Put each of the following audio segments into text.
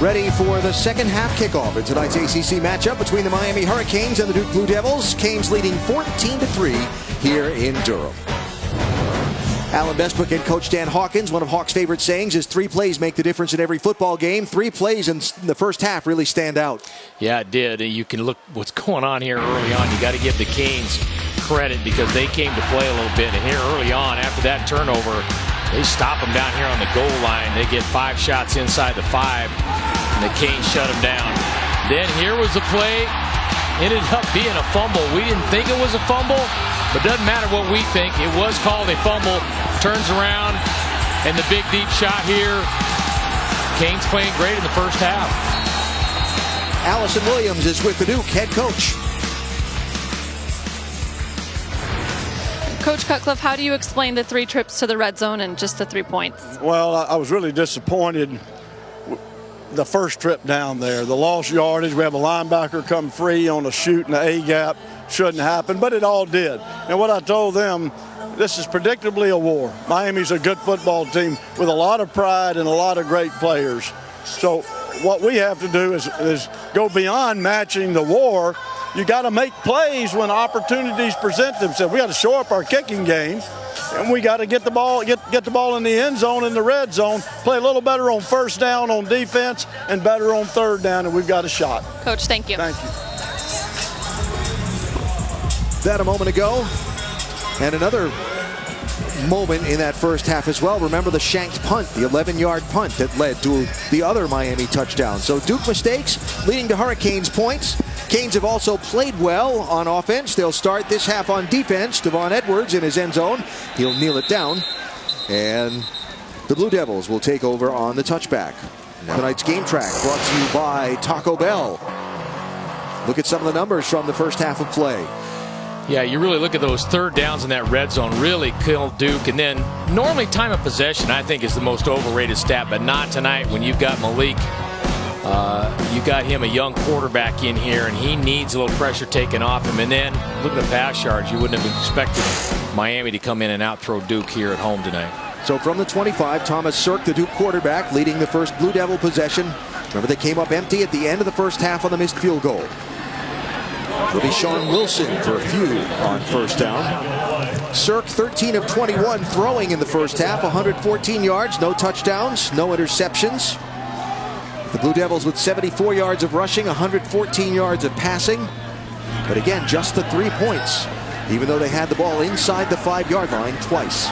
ready for the second half kickoff in tonight's ACC matchup between the Miami Hurricanes and the Duke Blue Devils. Canes leading 14-3 here in Durham. Alan Bestwick and Coach Dan Hawkins, one of Hawk's favorite sayings is 3 plays make the difference in every football game. 3 plays in the first half really stand out. Yeah, it did. You can look what's going on here early on. You got to give the Canes credit because they came to play a little bit. And here early on, after that turnover, they stop them down here on the goal line. They get 5 shots inside the 5, and the Canes shut them down. Then here was the play. Ended up being a fumble. We didn't think it was a fumble, but doesn't matter what we think. It was called a fumble. Turns around, and the big deep shot here. Canes playing great in the first half. Allison Williams is with the Duke head coach. Coach Cutcliffe, how do you explain the 3 trips to the red zone and just the 3 points? Well, I was really disappointed the first trip down there. The lost yardage, we have a linebacker come free on a shoot in the A-gap. Shouldn't happen, but it all did. And what I told them, this is predictably a war. Miami's a good football team with a lot of pride and a lot of great players. So what we have to do is go beyond matching the war. You got to make plays when opportunities present themselves. We got to show up our kicking game, and we got to get the ball in the end zone, in the red zone, play a little better on first down on defense and better on third down, and we've got a shot. Coach, thank you. Thank you. That a moment ago. And another moment in that first half as well. Remember the shanked punt, the 11-yard punt that led to the other Miami touchdown. So Duke mistakes leading to Hurricanes points. Canes have also played well on offense. They'll start this half on defense. Devon Edwards in his end zone. He'll kneel it down. And the Blue Devils will take over on the touchback. Tonight's game track brought to you by Taco Bell. Look at some of the numbers from the first half of play. Yeah, you really look at those third downs in that red zone, really killed Duke. And then normally time of possession, I think, is the most overrated stat, but not tonight when you've got Malik. You got him, a young quarterback in here, and he needs a little pressure taken off him. And then look at the pass yards. You wouldn't have expected Miami to come in and out-throw Duke here at home tonight. So from the 25, Thomas Sirk, the Duke quarterback, leading the first Blue Devil possession. Remember, they came up empty at the end of the first half on the missed field goal. It'll be Sean Wilson for a few on first down. Sirk 13 of 21 throwing in the first half, 114 yards, no touchdowns, no interceptions. The Blue Devils with 74 yards of rushing, 114 yards of passing. But again, just the 3 points, even though they had the ball inside the 5-yard line twice.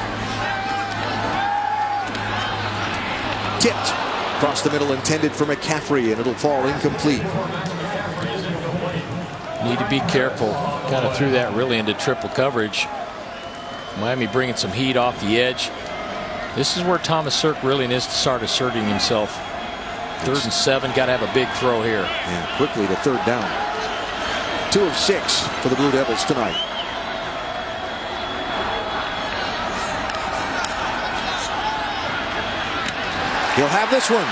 Tipped across the middle, intended for McCaffrey, and it'll fall incomplete. Need to be careful. Kind of threw that really into triple coverage. Miami bringing some heat off the edge. This is where Thomas Sirk really needs to start asserting himself. 3rd and 7, got to have a big throw here. And quickly to third down. 2 of 6 for the Blue Devils tonight. He'll have this one.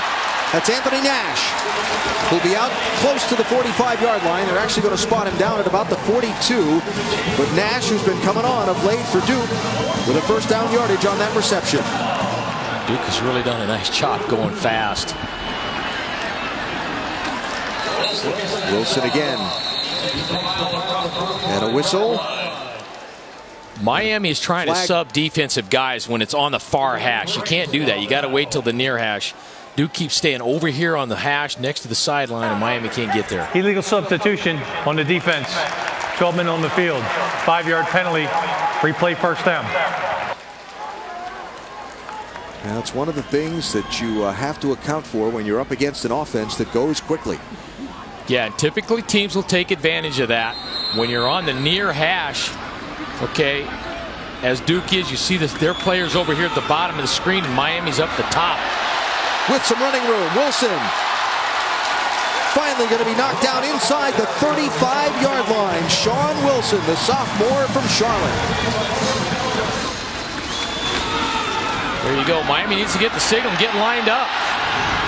That's Anthony Nash, who'll be out close to the 45-yard line. They're actually going to spot him down at about the 42. But Nash, who's been coming on of late for Duke, with a first down yardage on that reception. Duke has really done a nice job going fast. Wilson again. And a whistle. Miami is trying to sub defensive guys when it's on the far hash. You can't do that. You got to wait till the near hash. Duke keeps staying over here on the hash next to the sideline, and Miami can't get there. Illegal substitution on the defense. 12 men on the field. 5-yard penalty. Replay first down. Now, it's one of the things that you have to account for when you're up against an offense that goes quickly. Yeah, and typically teams will take advantage of that. When you're on the near hash, okay, as Duke is, you see their players over here at the bottom of the screen, and Miami's up the top. With some running room, Wilson finally going to be knocked down inside the 35-yard line. Sean Wilson, the sophomore from Charlotte. There you go. Miami needs to get the signal and get lined up.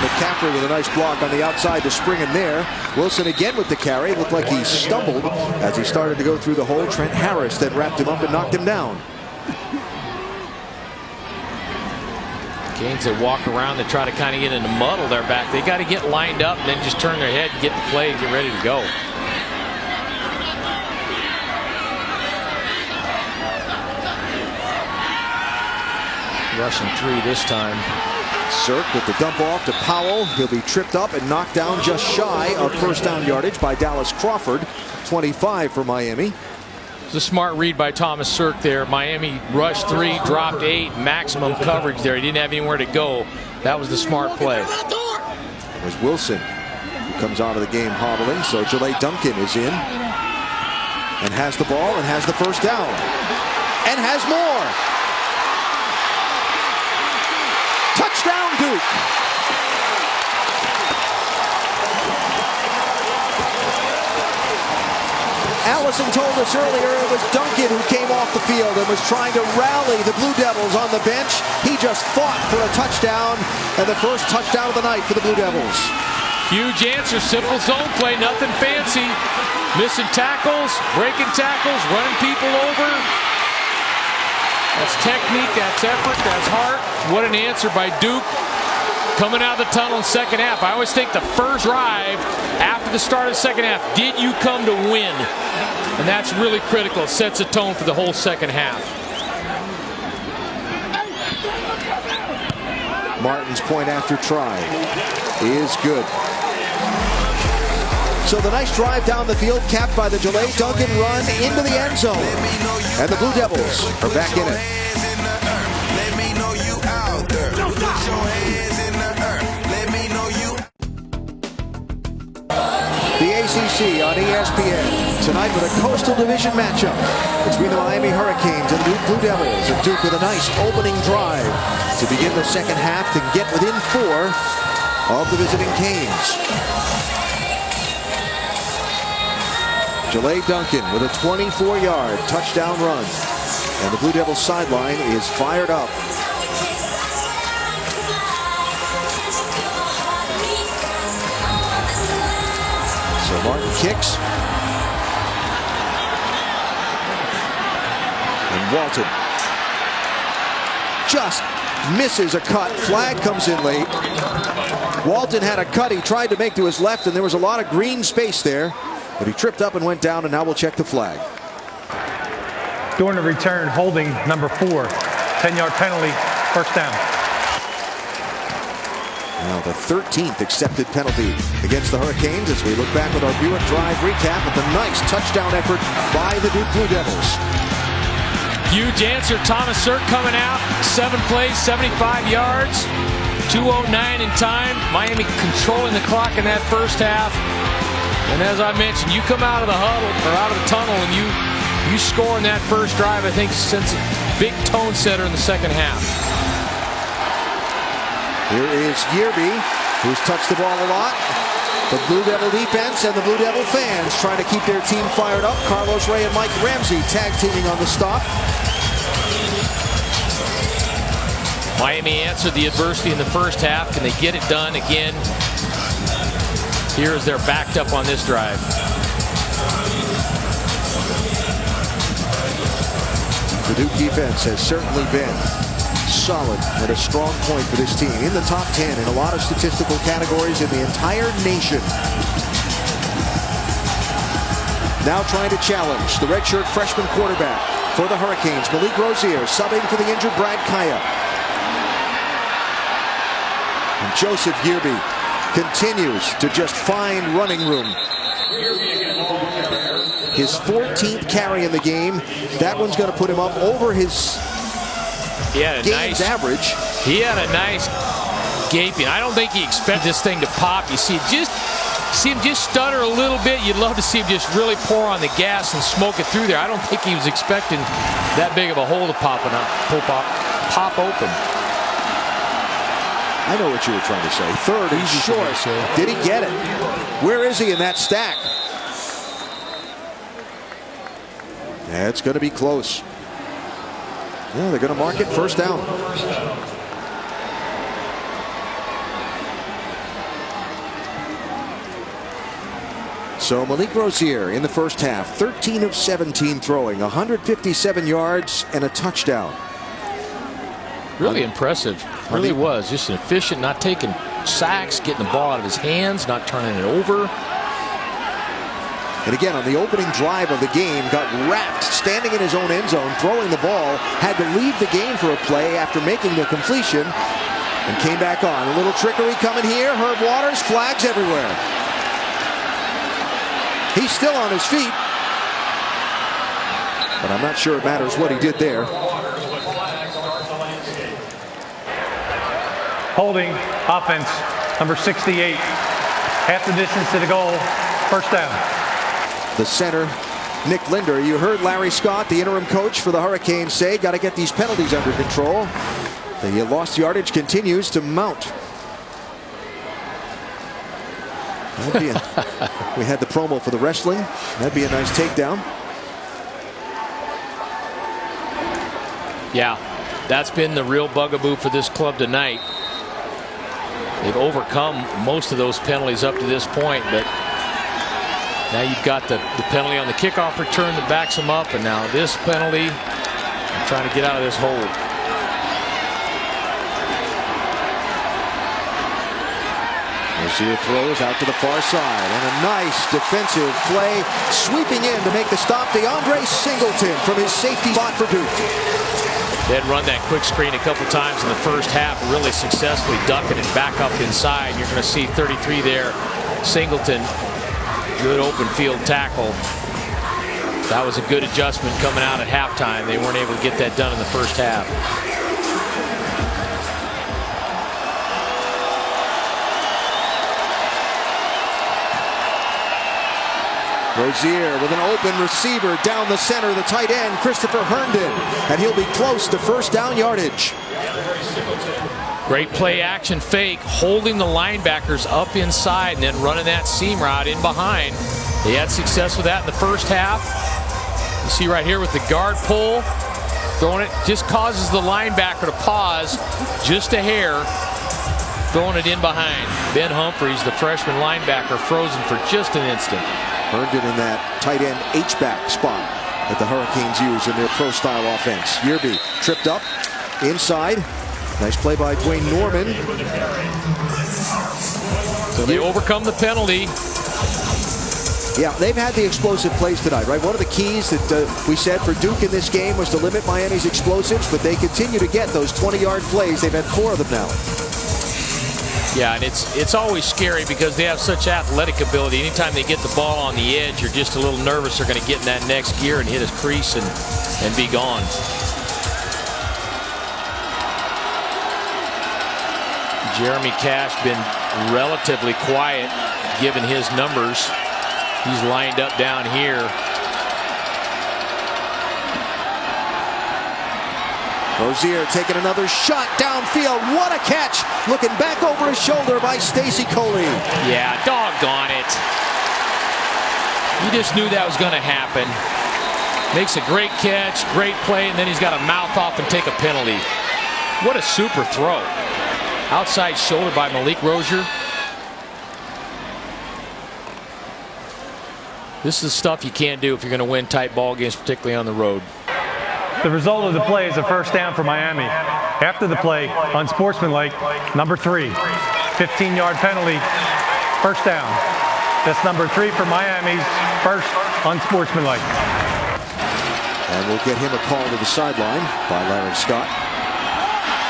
McCaffrey with a nice block on the outside to spring him there. Wilson again with the carry. Looked like he stumbled as he started to go through the hole. Trent Harris then wrapped him up and knocked him down. Canes, they walk around, they try to kind of get in the muddle there back. They got to get lined up and then just turn their head and get the play and get ready to go. Rushing three this time. Cirk with the dump off to Powell. He'll be tripped up and knocked down just shy of first down yardage by Dallas Crawford. 25 for Miami. It's a smart read by Thomas Cirk there. Miami rushed three, dropped 8, maximum coverage there. He didn't have anywhere to go. That was the smart play. There's Wilson, who comes out of the game hobbling. So Jaleh Duncan is in and has the ball and has the first down and has more. Touchdown, Duke. Allison told us earlier it was Duncan who came off the field and was trying to rally the Blue Devils on the bench. He just fought for a touchdown, and the first touchdown of the night for the Blue Devils. Huge answer, simple zone play, nothing fancy. Missing tackles, breaking tackles, running people over. That's technique, that's effort, that's heart. What an answer by Duke. Coming out of the tunnel in the second half. I always think the first drive after the start of the second half, did you come to win? And that's really critical. It sets a tone for the whole second half. Martin's point after try is good. So the nice drive down the field capped by the Jaleh Duncan run into the end zone. And the Blue Devils are back in it. The ACC on ESPN tonight with a Coastal Division matchup between the Miami Hurricanes and the Duke Blue Devils. And Duke with a nice opening drive to begin the second half to get within 4 of the visiting Canes. Jaleh Duncan with a 24-yard touchdown run. And the Blue Devils sideline is fired up. So Martin kicks. And Walton just misses a cut. Flag comes in late. Walton had a cut he tried to make to his left, and there was a lot of green space there. But he tripped up and went down, and now we'll check the flag. During the return, holding number 4, 10-yard penalty, first down. Now the 13th accepted penalty against the Hurricanes as we look back with our viewer drive recap of the nice touchdown effort by the Duke Blue Devils. Huge answer. Thomas Cirk coming out. 7 plays, 75 yards. 2:09 in time. Miami controlling the clock in that first half. And as I mentioned, you come out of the huddle or out of the tunnel and you score in that first drive, I think sends a big tone setter in the second half. Here is Yearby, who's touched the ball a lot. The Blue Devil defense and the Blue Devil fans trying to keep their team fired up. Carlos Ray and Mike Ramsey tag teaming on the stop. Miami answered the adversity in the first half. Can they get it done again? Here as they're backed up on this drive. The Duke defense has certainly been solid and a strong point for this team. In the top 10 in a lot of statistical categories in the entire nation. Now trying to challenge the redshirt freshman quarterback for the Hurricanes, Malik Rozier, subbing for the injured Brad Kaya. And Joseph Yearby continues to just find running room. His 14th carry in the game. That one's going to put him up over his game's average. He had a nice gaping. I don't think he expected this thing to pop. You see him just stutter a little bit. You'd love to see him just really pour on the gas and smoke it through there. I don't think he was expecting that big of a hole to pop open. I know what you were trying to say. Third and short. Did he get it? Where is he in that stack? Yeah, it's going to be close. Yeah, they're going to mark it first down. So Malik Rozier in the first half, 13 of 17 throwing, 157 yards and a touchdown. Really impressive. Really was. Just an efficient, not taking sacks, getting the ball out of his hands, not turning it over. And again, on the opening drive of the game, got wrapped, standing in his own end zone, throwing the ball, had to leave the game for a play after making the completion, and came back on. A little trickery coming here. Herb Waters, flags everywhere. He's still on his feet, but I'm not sure it matters what he did there. Holding offense, number 68. Half the distance to the goal, first down. The center, Nick Linder. You heard Larry Scott, the interim coach for the Hurricanes, say, got to get these penalties under control. The lost yardage continues to mount. We had the promo for the wrestling. That'd be a nice takedown. Yeah, that's been the real bugaboo for this club tonight. They've overcome most of those penalties up to this point, but now you've got the penalty on the kickoff return that backs them up, and now this penalty. I'm trying to get out of this hole. Rozier throws out to the far side, and a nice defensive play, sweeping in to make the stop. DeAndre Singleton from his safety spot for Duke. They had run that quick screen a couple times in the first half, really successfully ducking it back up inside. You're going to see 33 there. Singleton, good open field tackle. That was a good adjustment coming out at halftime. They weren't able to get that done in the first half. Rozier with an open receiver down the center, the tight end, Christopher Herndon, and he'll be close to first down yardage. Great play action fake, holding the linebackers up inside and then running that seam route in behind. They had success with that in the first half. You see right here with the guard pull, throwing it, just causes the linebacker to pause just a hair, throwing it in behind. Ben Humphries, the freshman linebacker, frozen for just an instant. Herndon in that tight end H-back spot that the Hurricanes use in their pro-style offense. Yerby tripped up inside. Nice play by Dwayne Norman. So they overcome the penalty. Yeah, they've had the explosive plays tonight, right? One of the keys that we said for Duke in this game was to limit Miami's explosives, but they continue to get those 20-yard plays. They've had 4 of them now. Yeah, and it's always scary because they have such athletic ability. Anytime they get the ball on the edge, you're just a little nervous they're going to get in that next gear and hit his crease and be gone. Jeremy Cash been relatively quiet given his numbers. He's lined up down here. Rozier taking another shot downfield. What a catch! Looking back over his shoulder by Stacy Coley. Yeah, doggone it. You just knew that was going to happen. Makes a great catch, great play, and then he's got to mouth off and take a penalty. What a super throw. Outside shoulder by Malik Rozier. This is stuff you can't do if you're going to win tight ball games, particularly on the road. The result of the play is a first down for Miami. After the play, unsportsmanlike, number 3, 15-yard penalty, first down. That's number 3 for Miami's first unsportsmanlike. And we'll get him a call to the sideline by Larry Scott.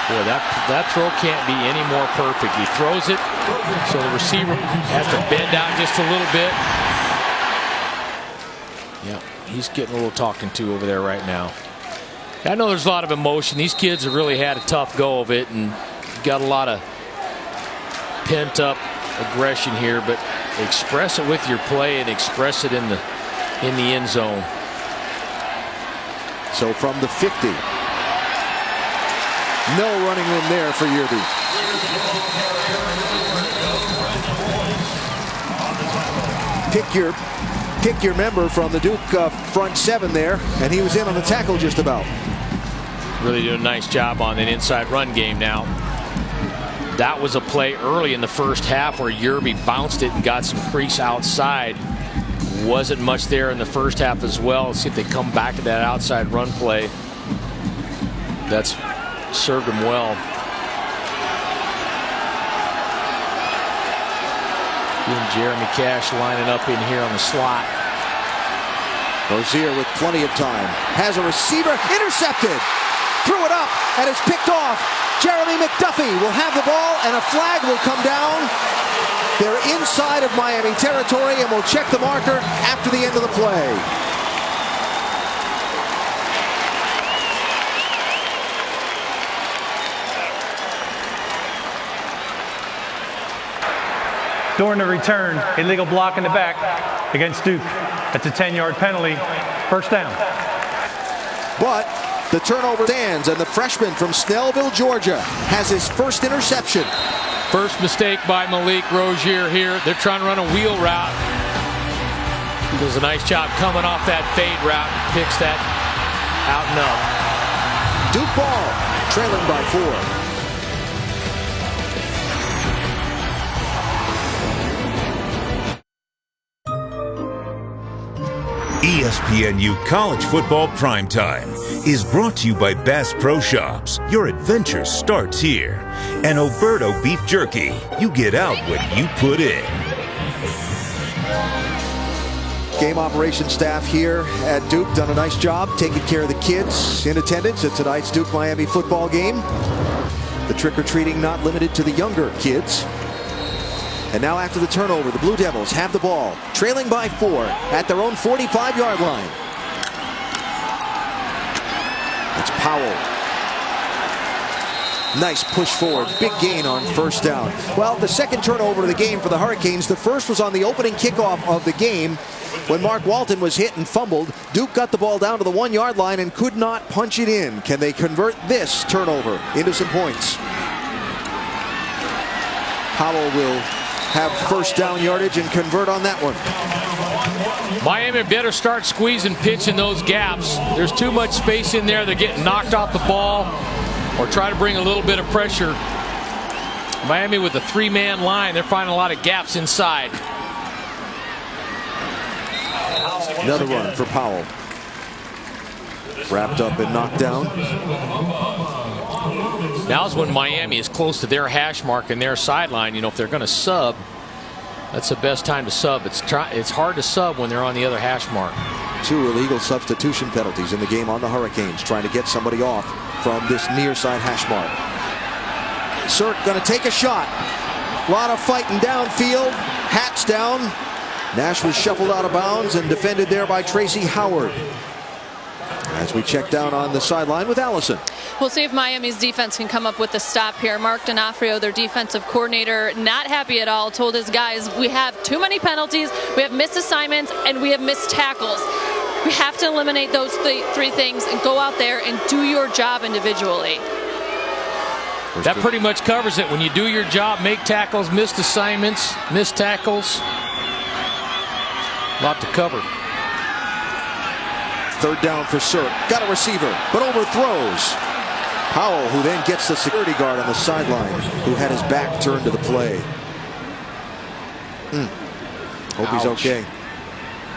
Boy, that throw can't be any more perfect. He throws it, so the receiver has to bend out just a little bit. Yeah, he's getting a little talking to over there right now. I know there's a lot of emotion. These kids have really had a tough go of it and got a lot of pent-up aggression here, but express it with your play and express it in the end zone. So from the 50, no running room there for Yerby. Pick your member from the Duke front 7 there, and he was in on the tackle just about. Really doing a nice job on an inside run game now. That was a play early in the first half where Yerby bounced it and got some crease outside. Wasn't much there in the first half as well. Let's see if they come back to that outside run play. That's served him well. And Jeremy Cash lining up in here on the slot. Rozier with plenty of time. Has a receiver. Intercepted. Threw it up and it's picked off. Jeremy McDuffie will have the ball and a flag will come down. They're inside of Miami territory and will check the marker after the end of the play. During the return, illegal block in the back against Duke. That's a 10-yard penalty. First down. But the turnover stands, and the freshman from Snellville, Georgia, has his first interception. First mistake by Malik Rozier here. They're trying to run a wheel route. He does a nice job coming off that fade route. Picks that out and up. Duke ball, trailing by 4. ESPNU College Football Primetime is brought to you by Bass Pro Shops. Your adventure starts here. And Oberto Beef Jerky. You get out what you put in. Game operations staff here at Duke done a nice job taking care of the kids in attendance at tonight's Duke-Miami football game. The trick-or-treating not limited to the younger kids. And now after the turnover, the Blue Devils have the ball, trailing by 4 at their own 45-yard line. It's Powell. Nice push forward, big gain on first down. Well, the second turnover of the game for the Hurricanes. The first was on the opening kickoff of the game when Mark Walton was hit and fumbled. Duke got the ball down to the 1-yard line and could not punch it in. Can they convert this turnover into some points? Powell will have first down yardage and convert on that one. Miami better start squeezing, pitching those gaps. There's too much space in there. They're getting knocked off the ball, or try to bring a little bit of pressure. Miami with a 3-man line. They're finding a lot of gaps inside. Another run for Powell. Wrapped up and knocked down. Now's when Miami is close to their hash mark and their sideline. You know, if they're going to sub, that's the best time to sub. It's hard to sub when they're on the other hash mark. 2 illegal substitution penalties in the game on the Hurricanes, trying to get somebody off from this near side hash mark. Sirk going to take a shot. A lot of fighting downfield. Hats down. Nash was shuffled out of bounds and defended there by Tracy Howard. As we check down on the sideline with Allison. We'll see if Miami's defense can come up with a stop here. Mark D'Onofrio, their defensive coordinator, not happy at all, told his guys, we have too many penalties, we have missed assignments, and we have missed tackles. We have to eliminate those three things and go out there and do your job individually. That pretty much covers it. When you do your job, make tackles, missed assignments, missed tackles. A lot to cover. Third down for Sirk. Got a receiver, but overthrows. Powell, who then gets the security guard on the sideline, who had his back turned to the play. Hope he's okay.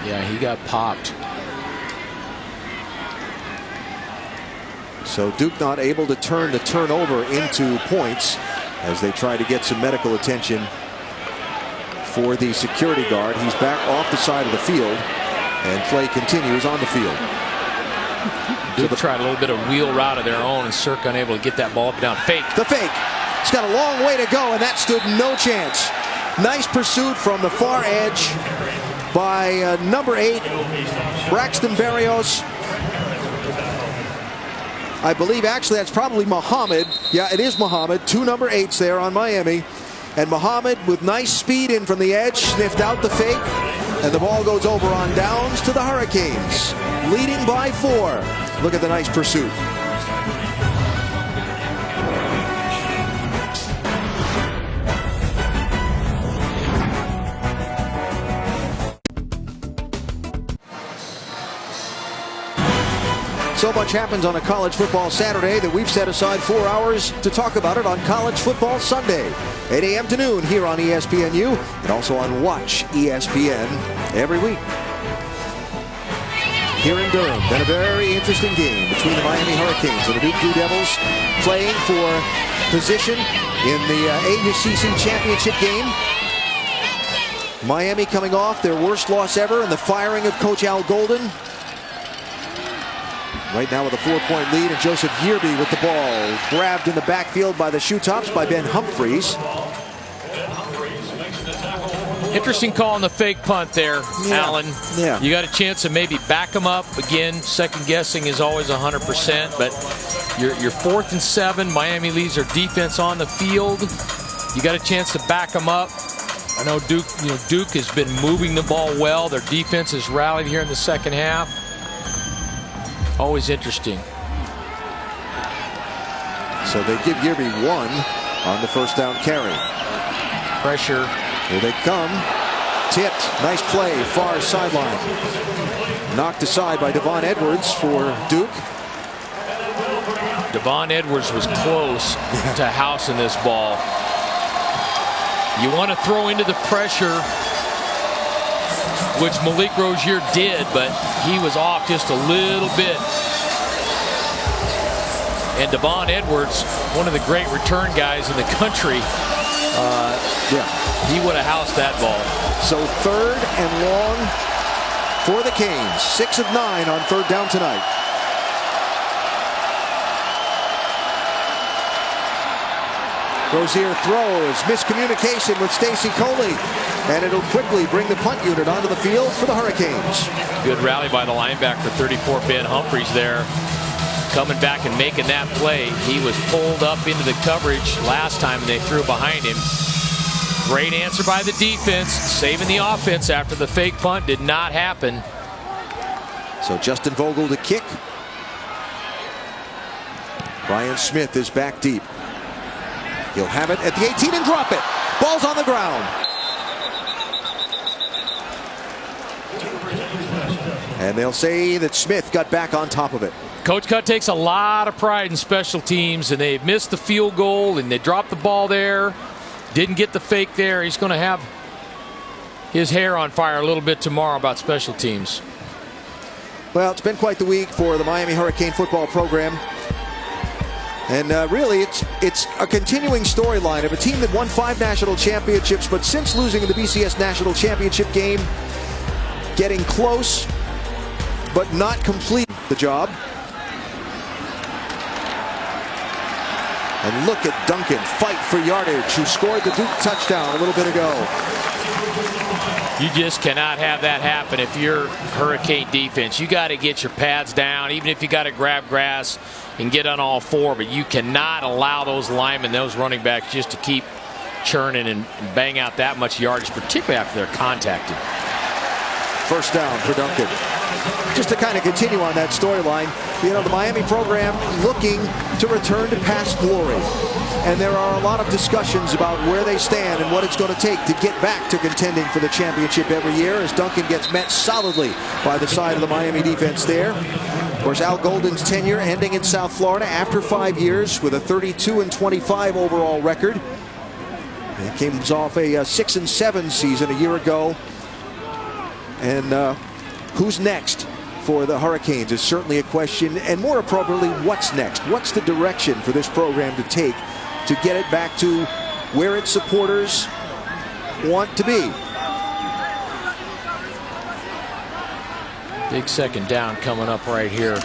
Yeah, he got popped. So Duke not able to turn the turnover into points as they try to get some medical attention for the security guard. He's back off the side of the field, and play continues on the field. Duke tried a little bit of wheel route of their own, and Sirk unable to get that ball up down. Fake. The fake. It's got a long way to go, and that stood no chance. Nice pursuit from the far edge by number 8, Braxton Berrios. I believe actually that's probably Muhammad. Yeah, it is Muhammad. 2 number 8s there on Miami. And Muhammad with nice speed in from the edge, sniffed out the fake, and the ball goes over on downs to the Hurricanes, leading by 4. Look at the nice pursuit. So much happens on a college football Saturday that we've set aside 4 hours to talk about it on College Football Sunday, 8 a.m. to noon here on ESPNU and also on Watch ESPN every week. Here in Durham, been a very interesting game between the Miami Hurricanes and the Duke Blue Devils, playing for position in the AUCC championship game. Miami coming off their worst loss ever in the firing of Coach Al Golden. Right now with a 4-point lead, and Joseph Yearby with the ball. Grabbed in the backfield by the shoe tops by Ben Humphries. Interesting call on the fake punt there, Allen. Yeah. You got a chance to maybe back them up. Again, second guessing is always 100%, but you're 4th and 7. Miami leaves their defense on the field. You got a chance to back them up. I know Duke has been moving the ball well. Their defense has rallied here in the second half. Always interesting. So they give Yearby 1 on the first down carry. Pressure. Here they come. Tipped. Nice play. Far sideline. Knocked aside by Devon Edwards for Duke. Devon Edwards was close to housing this ball. You want to throw into the pressure, which Malik Rozier did, but he was off just a little bit. And Devon Edwards, one of the great return guys in the country, he would have housed that ball. So 3rd and long for the Canes. 6 of 9 on 3rd down tonight. Rozier throws. Miscommunication with Stacy Coley. And it'll quickly bring the punt unit onto the field for the Hurricanes. Good rally by the linebacker, 34, Ben Humphries there. Coming back and making that play. He was pulled up into the coverage last time and they threw behind him. Great answer by the defense, saving the offense after the fake punt did not happen. So Justin Vogel to kick. Brian Smith is back deep. He'll have it at the 18 and drop it. Ball's on the ground. And they'll say that Smith got back on top of it. Coach Cutt takes a lot of pride in special teams, and they missed the field goal and they dropped the ball there. Didn't get the fake there. He's going to have his hair on fire a little bit tomorrow about special teams. Well, it's been quite the week for the Miami Hurricane football program. And really, it's a continuing storyline of a team that won 5 national championships, but since losing in the BCS national championship game, getting close, but not complete the job. And look at Duncan fight for yardage, who scored the Duke touchdown a little bit ago. You just cannot have that happen if you're Hurricane defense. You got to get your pads down, even if you got to grab grass and get on all 4. But you cannot allow those linemen, those running backs, just to keep churning and bang out that much yardage, particularly after they're contacted. First down for Duncan. Just to kind of continue on that storyline, you know, the Miami program looking to return to past glory. And there are a lot of discussions about where they stand and what it's going to take to get back to contending for the championship every year, as Duncan gets met solidly by the side of the Miami defense there. Of course, Al Golden's tenure ending in South Florida after 5 years with a 32-25 overall record. He came off a 6-7 season a year ago. And who's next for the Hurricanes is certainly a question, and more appropriately, what's next? What's the direction for this program to take to get it back to where its supporters want to be? Big second down coming up right here.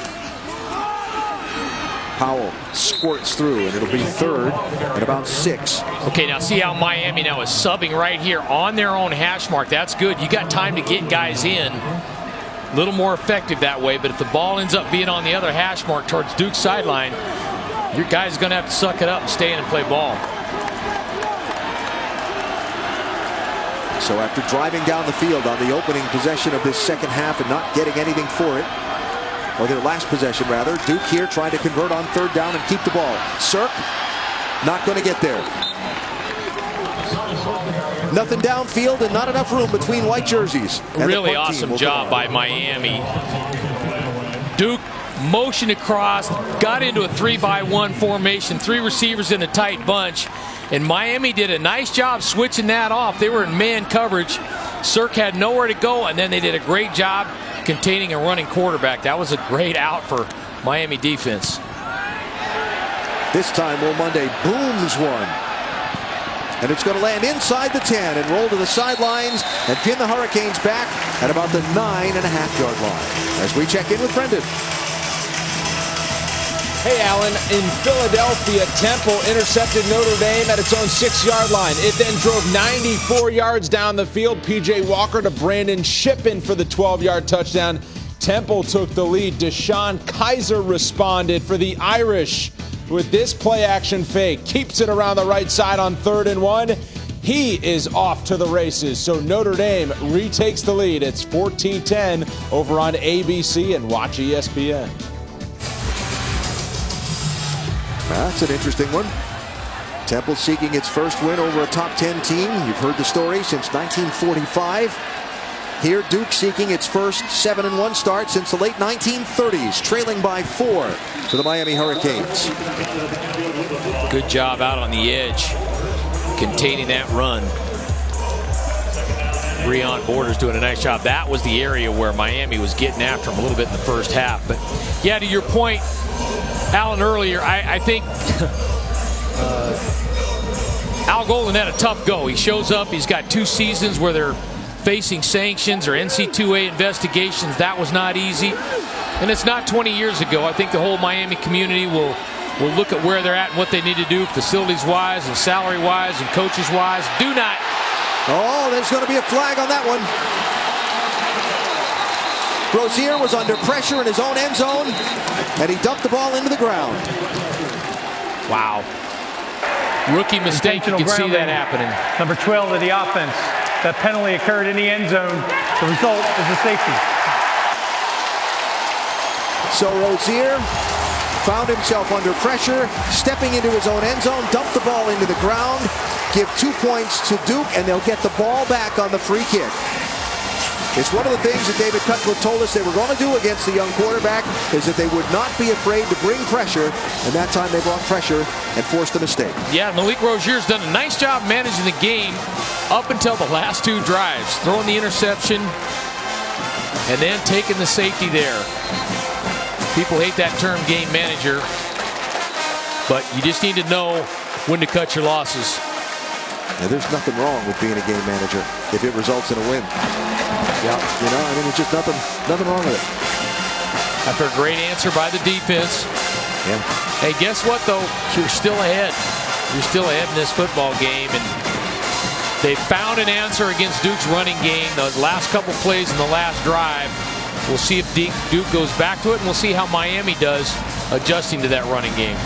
Powell squirts through, and it'll be 3rd and about 6. Okay, now see how Miami now is subbing right here on their own hash mark. That's good. You got time to get guys in. A little more effective that way, but if the ball ends up being on the other hash mark towards Duke's sideline, your guy's going to have to suck it up and stay in and play ball. So after driving down the field on the opening possession of this second half and not getting anything for it, or their last possession rather, Duke here trying to convert on 3rd down and keep the ball. Cirk not going to get there. Nothing downfield and not enough room between white jerseys. Really awesome job by Miami. Duke motioned across, got into a 3-by-1 formation, 3 receivers in a tight bunch, and Miami did a nice job switching that off. They were in man coverage. Cirk had nowhere to go, and then they did a great job containing a running quarterback. That was a great out for Miami defense. This time, Will Monday booms one. and it's going to land inside the 10 and roll to the sidelines and pin the Hurricanes back at about the 9.5-yard line. As we check in with Brendan. Hey, Alan, in Philadelphia, Temple intercepted Notre Dame at its own 6-yard line. It then drove 94 yards down the field. P.J. Walker to Brandon Shippen for the 12-yard touchdown. Temple took the lead. Deshaun Kaiser responded for the Irish with this play-action fake. Keeps it around the right side on 3rd and 1. He is off to the races. So Notre Dame retakes the lead. It's 14-10 over on ABC and Watch ESPN. That's an interesting one. Temple seeking its first win over a top 10 team. You've heard the story since 1945. Here, Duke seeking its first 7-1 start since the late 1930s, trailing by 4 to the Miami Hurricanes. Good job out on the edge, containing that run. Breon Borders doing a nice job. That was the area where Miami was getting after him a little bit in the first half. But yeah, to your point, Alan, earlier, I think Al Golden had a tough go. He shows up, he's got 2 seasons where they're facing sanctions or NC2A investigations. That was not easy. And it's not 20 years ago. I think the whole Miami community will look at where they're at and what they need to do facilities-wise and salary-wise and coaches-wise. Do not. Oh, there's going to be a flag on that one. Rozier was under pressure in his own end zone, and he dumped the ball into the ground. Wow. Rookie mistake. You can see that happening. Number 12 of the offense. That penalty occurred in the end zone. The result is a safety. So Rozier found himself under pressure, stepping into his own end zone, dumped the ball into the ground, give 2 points to Duke, and they'll get the ball back on the free kick. It's one of the things that David Cutcliffe told us they were going to do against the young quarterback is that they would not be afraid to bring pressure, and that time they brought pressure and forced a mistake. Yeah, Malik Rozier's done a nice job managing the game up until the last 2 drives, throwing the interception and then taking the safety there. People hate that term, game manager, but you just need to know when to cut your losses. And there's nothing wrong with being a game manager if it results in a win. Yeah, you know, I mean, it's just nothing wrong with it. After a great answer by the defense. Yeah. Hey, guess what, though? You're still ahead. You're still ahead in this football game, and they found an answer against Duke's running game. Those last couple plays in the last drive. We'll see if Duke goes back to it, and we'll see how Miami does adjusting to that running game.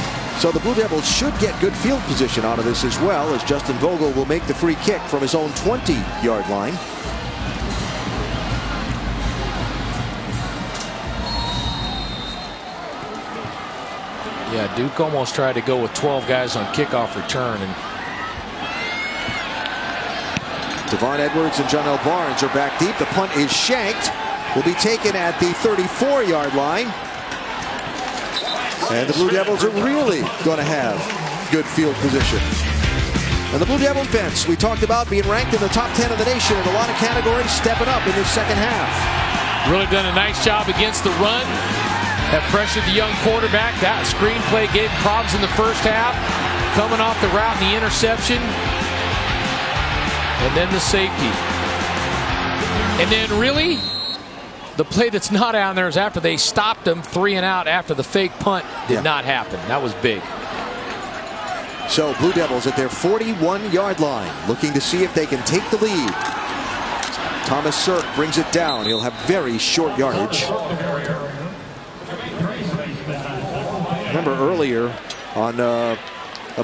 So the Blue Devils should get good field position out of this as well, as Justin Vogel will make the free kick from his own 20-yard line. Yeah, Duke almost tried to go with 12 guys on kickoff return. And Devon Edwards and Jonell Barnes are back deep. The punt is shanked. Will be taken at the 34-yard line. And the Blue Devils are really going to have good field position. And the Blue Devil defense, we talked about being ranked in the top 10 of the nation in a lot of categories, stepping up in this second half. Really done a nice job against the run. Have pressured the young quarterback. That screenplay gave problems in the first half. Coming off the route and the interception. And then the safety. And then really, the play that's not on there is after they stopped him 3 and out after the fake punt did not happen. That was big. So Blue Devils at their 41-yard line, looking to see if they can take the lead. Thomas Sirk brings it down. He'll have very short yardage. Remember earlier on a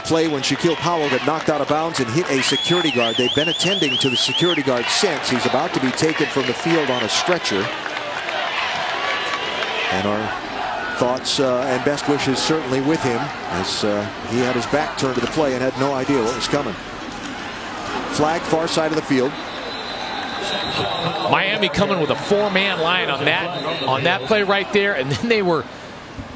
play when Shaquille Powell got knocked out of bounds and hit a security guard. They've been attending to the security guard since. He's about to be taken from the field on a stretcher. And our thoughts and best wishes certainly with him, as he had his back turned to the play and had no idea what was coming. Flag far side of the field. Miami coming with a 4-man line on that play right there, and then they were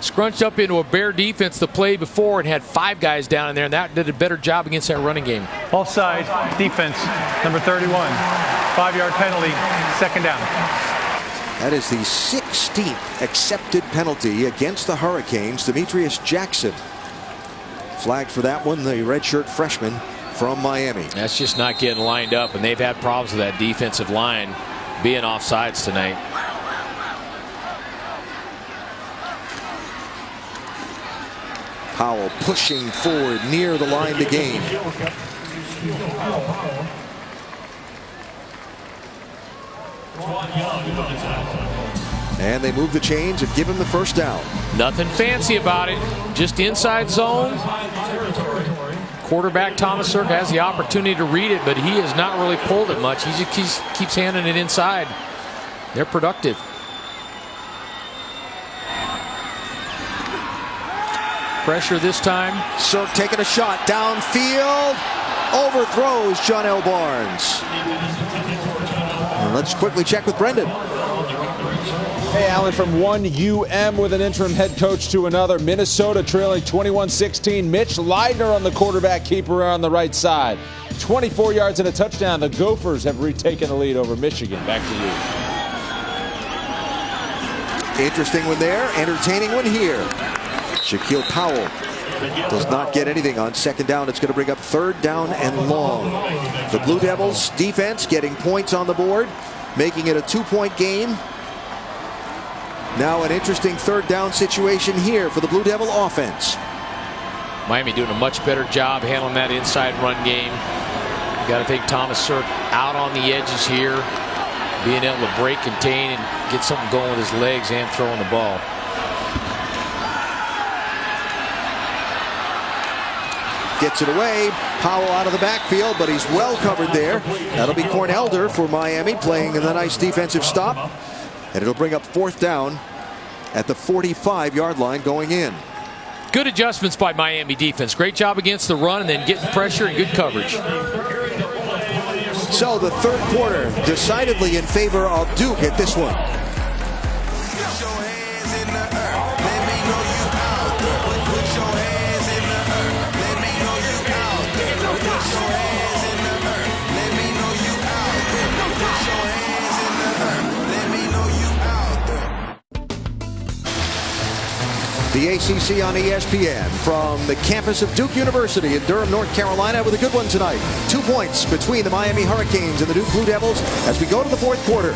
scrunched up into a Bear defense the play before and had 5 guys down in there, and that did a better job against that running game. Offside defense, number 31. 5-yard penalty, second down. That is the 16th accepted penalty against the Hurricanes. Demetrius Jackson flagged for that one, the redshirt freshman. from Miami. That's just not getting lined up, and they've had problems with that defensive line being offsides tonight. Powell pushing forward near the line to gain. And they move the chains and give him the first down. Nothing fancy about it, just inside zone. Quarterback Thomas Sirk has the opportunity to read it, but he has not really pulled it much. He just keeps handing it inside. They're productive. Pressure this time. Sirk taking a shot downfield. Overthrows John L. Barnes. And let's quickly check with Brendan. Hey, Alan, from one UM with an interim head coach to another. Minnesota trailing 21-16. Mitch Leidner on the quarterback keeper on the right side. 24 yards and a touchdown. The Gophers have retaken the lead over Michigan. Back to you. Interesting one there. Entertaining one here. Shaquille Powell does not get anything on second down. It's going to bring up third down and long. The Blue Devils defense getting points on the board, making it a 2-point game. Now an interesting third down situation here for the Blue Devil offense. Miami doing a much better job handling that inside run game. You got to think Thomas Sirk out on the edges here, being able to break, contain, and get something going with his legs and throwing the ball. Gets it away. Powell out of the backfield, but he's well covered there. That'll be Cornelder for Miami, playing in the nice defensive stop. And it'll bring up fourth down at the 45-yard line going in. Good adjustments by Miami defense. Great job against the run and then getting pressure and good coverage. So the third quarter decidedly in favor of Duke at this one. The ACC on ESPN from the campus of Duke University in Durham, North Carolina, with a good one tonight. 2 points between the Miami Hurricanes and the Duke Blue Devils as we go to the fourth quarter.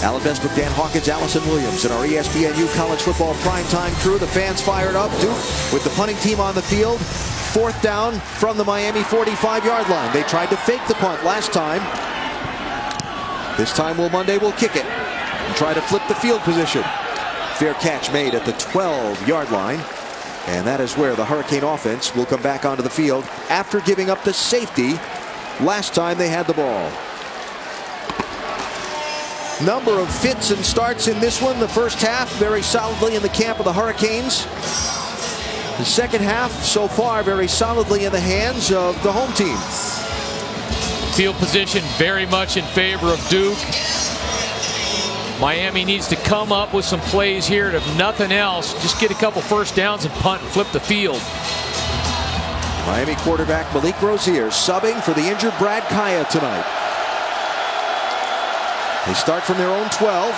Alan Bestbrook, Dan Hawkins, Allison Williams, and our ESPNU College Football Primetime crew. The fans fired up. Duke with the punting team on the field. Fourth down from the Miami 45-yard line. They tried to fake the punt last time. This time Monday will kick it and try to flip the field position. Fair catch made at the 12-yard line. And that is where the Hurricane offense will come back onto the field after giving up the safety last time they had the ball. Number of fits and starts in this one. The first half very solidly in the camp of the Hurricanes. The second half so far very solidly in the hands of the home team. Field position very much in favor of Duke. Miami needs to come up with some plays here, and if nothing else, just get a couple first downs and punt and flip the field. Miami quarterback Malik Rozier subbing for the injured Brad Kaya tonight. They start from their own 12.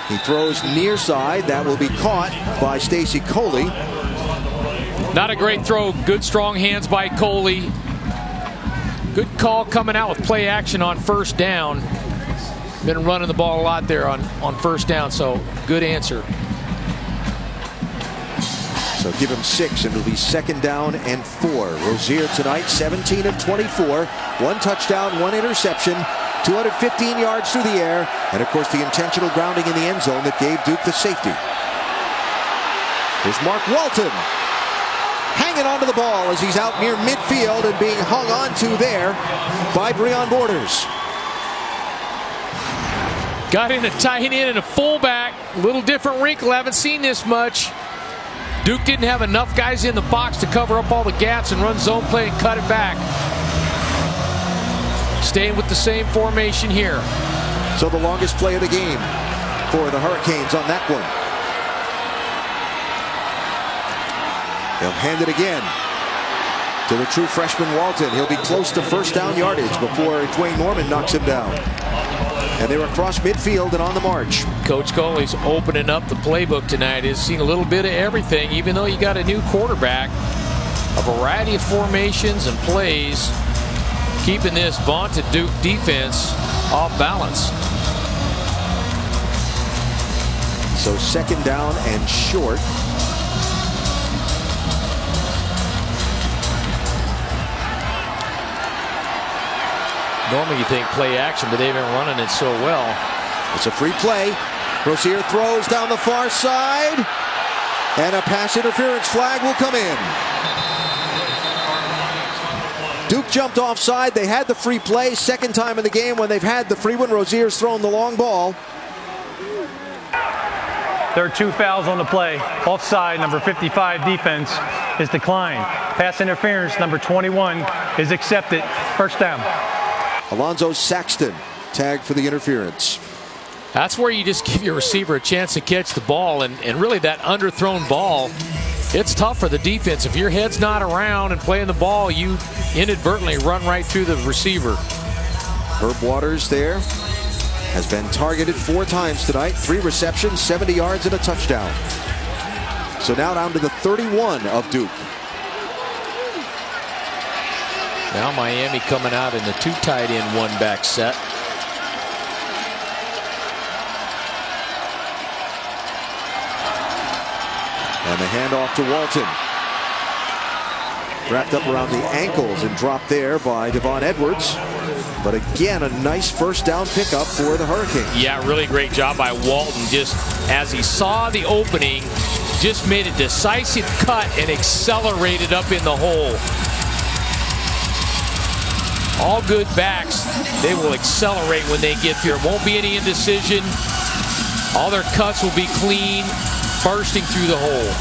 He throws near side. That will be caught by Stacy Coley. Not a great throw. Good strong hands by Coley. Good call coming out with play action on first down. Been running the ball a lot there on first down, so good answer. So give him 6, and it'll be second down and 4. Rozier tonight, 17 of 24. 1 touchdown, 1 interception, 215 yards through the air, and of course the intentional grounding in the end zone that gave Duke the safety. Here's Mark Walton hanging onto the ball as he's out near midfield and being hung onto there by Breon Borders. Got in a tight end and a fullback. A little different wrinkle. Haven't seen this much. Duke didn't have enough guys in the box to cover up all the gaps and run zone play and cut it back. Staying with the same formation here. So the longest play of the game for the Hurricanes on that one. They'll hand it again to the true freshman Walton. He'll be close to first down yardage before Dwayne Norman knocks him down. And they're across midfield and on the march. Coach Coley's opening up the playbook tonight. He's seen a little bit of everything, even though you got a new quarterback. a variety of formations and plays, keeping this vaunted Duke defense off balance. So second down and short. Normally you think play action, but they've been running it so well. It's a free play. Rozier throws down the far side. And a pass interference flag will come in. Duke jumped offside. They had the free play. Second time in the game when they've had the free one. Rozier's thrown the long ball. There are 2 fouls on the play. Offside, number 55 defense is declined. Pass interference, number 21 is accepted. First down. Alonzo Saxton tagged for the interference. That's where you just give your receiver a chance to catch the ball, and really that underthrown ball, it's tough for the defense. If your head's not around and playing the ball, you inadvertently run right through the receiver. Herb Waters there has been targeted 4 times tonight. 3 receptions, 70 yards, and a touchdown. So now down to the 31 of Duke. Now Miami coming out in the 2 tight end, 1 back set. And the handoff to Walton. Wrapped up around the ankles and dropped there by Devon Edwards. But again, a nice first down pickup for the Hurricanes. Yeah, really great job by Walton. Just as he saw the opening, just made a decisive cut and accelerated up in the hole. All good backs, they will accelerate when they get there. Won't be any indecision. All their cuts will be clean, bursting through the hole.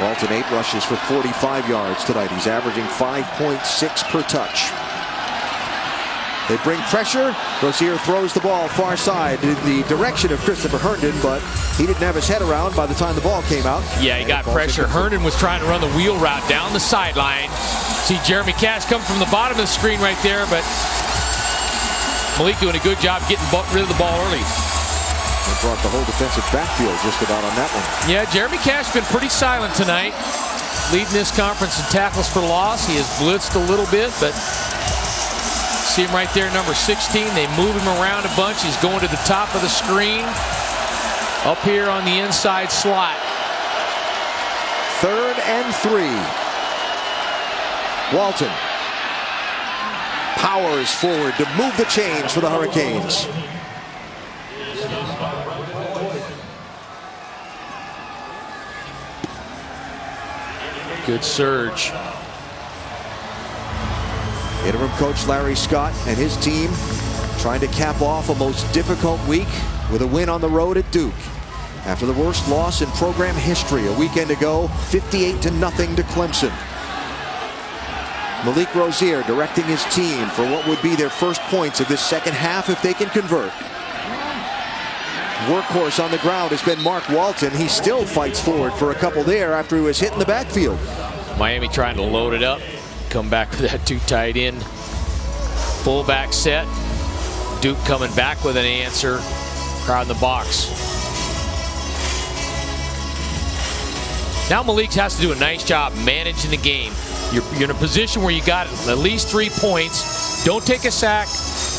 Walton 8 rushes for 45 yards tonight. He's averaging 5.6 per touch. They bring pressure. Rozier throws the ball far side in the direction of Christopher Herndon, but he didn't have his head around by the time the ball came out. Yeah, he got pressure. Herndon was trying to run the wheel route down the sideline. See Jeremy Cash come from the bottom of the screen right there, but Malik doing a good job getting rid of the ball early. They brought the whole defensive backfield just about on that one. Yeah, Jeremy Cash been pretty silent tonight, leading this conference in tackles for loss. He has blitzed a little bit, but see him right there, number 16. They move him around a bunch. He's going to the top of the screen, up here on the inside slot. 3rd and 3. Walton powers forward to move the chains for the Hurricanes. Good surge. Interim coach Larry Scott and his team trying to cap off a most difficult week with a win on the road at Duke. After the worst loss in program history a weekend ago, 58-0 to Clemson. Malik Rozier directing his team for what would be their first points of this second half if they can convert. Workhorse on the ground has been Mark Walton. He still fights forward for a couple there after he was hit in the backfield. Miami trying to load it up. Come back with that 2 tight end. Fullback set. Duke coming back with an answer. Crowd in the box. Now Malik has to do a nice job managing the game. You're in a position where you got at least 3 points. Don't take a sack.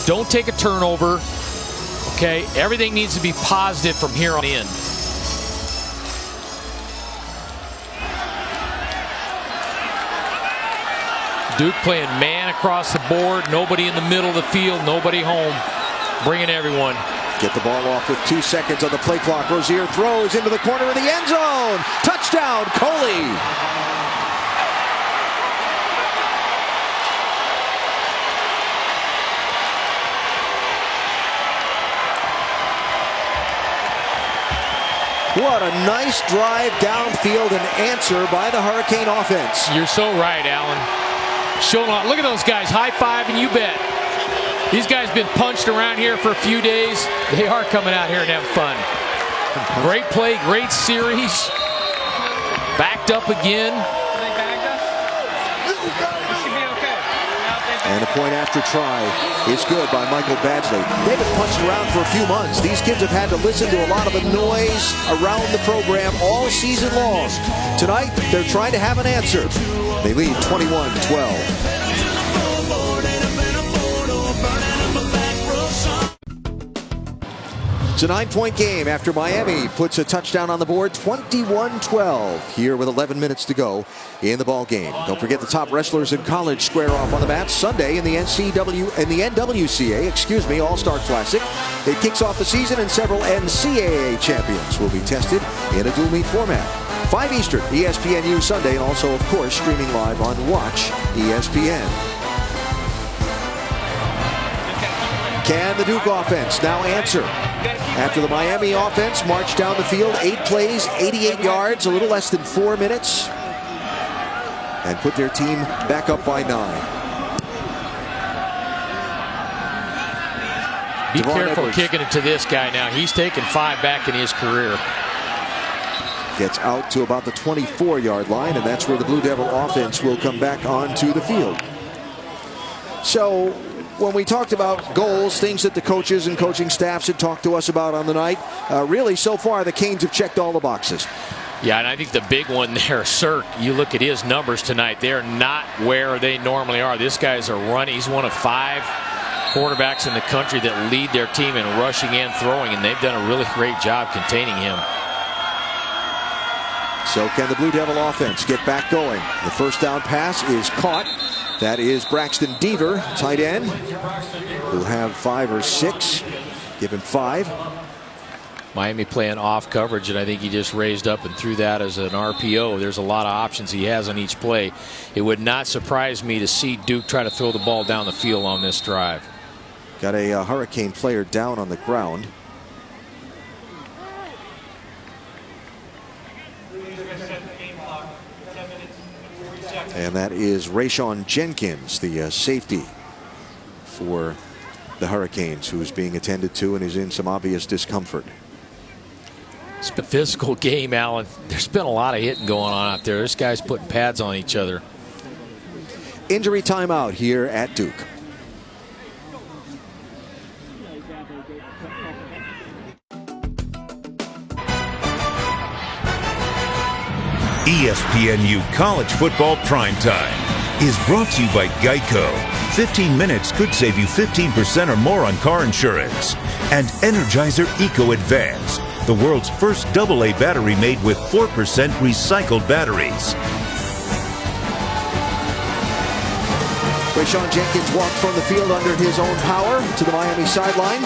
Don't take a turnover. Okay, everything needs to be positive from here on in. Duke playing man across the board. Nobody in the middle of the field. Nobody home. Bringing everyone. Get the ball off with 2 seconds on the play clock. Rozier throws into the corner of the end zone. Touchdown, Coley. What a nice drive downfield and answer by the Hurricane offense. You're so right, Alan. Showing off. Look at those guys high-fiving, you bet. These guys been punched around here for a few days. They are coming out here and having fun. Great play, great series. Backed up again. And the point after try is good by Michael Badgley. They've been punched around for a few months. These kids have had to listen to a lot of the noise around the program all season long. Tonight, they're trying to have an answer. They lead 21-12. It's a 9-point game after Miami puts a touchdown on the board, 21-12 here with 11 minutes to go in the ball game. Don't forget the top wrestlers in college square off on the mat Sunday in the NWCA, All-Star Classic. It kicks off the season and several NCAA champions will be tested in a dual meet format. 5 Eastern, ESPNU Sunday, and also, of course, streaming live on Watch ESPN. Can the Duke offense now answer? After the Miami offense marched down the field, 8 plays, 88 yards, a little less than 4 minutes, and put their team back up by 9. Be Devon careful Edwards kicking it to this guy now. He's taken 5 back in his career. gets out to about the 24-yard line, and that's where the Blue Devil offense will come back onto the field. So when we talked about goals, things that the coaches and coaching staffs had talked to us about on the night, really so far the Canes have checked all the boxes. Yeah, and I think the big one there, Sirk, you look at his numbers tonight, they're not where they normally are. This guy's a running. He's one of 5 quarterbacks in the country that lead their team in rushing and throwing, and they've done a really great job containing him. So can the Blue Devil offense get back going? The first down pass is caught. That is Braxton Deaver, tight end. We'll have 5 or 6. Give him 5. Miami playing off coverage, and I think he just raised up and threw that as an RPO. There's a lot of options he has on each play. It would not surprise me to see Duke try to throw the ball down the field on this drive. Got a Hurricane player down on the ground. And that is Rayshawn Jenkins, the safety for the Hurricanes, who is being attended to and is in some obvious discomfort. It's a physical game, Alan. There's been a lot of hitting going on out there. This guy's putting pads on each other. Injury timeout here at Duke. ESPNU College Football Primetime is brought to you by Geico. 15 minutes could save you 15% or more on car insurance. And Energizer Eco Advance, the world's first AA battery made with 4% recycled batteries. Rayshawn Jenkins walked from the field under his own power to the Miami sideline.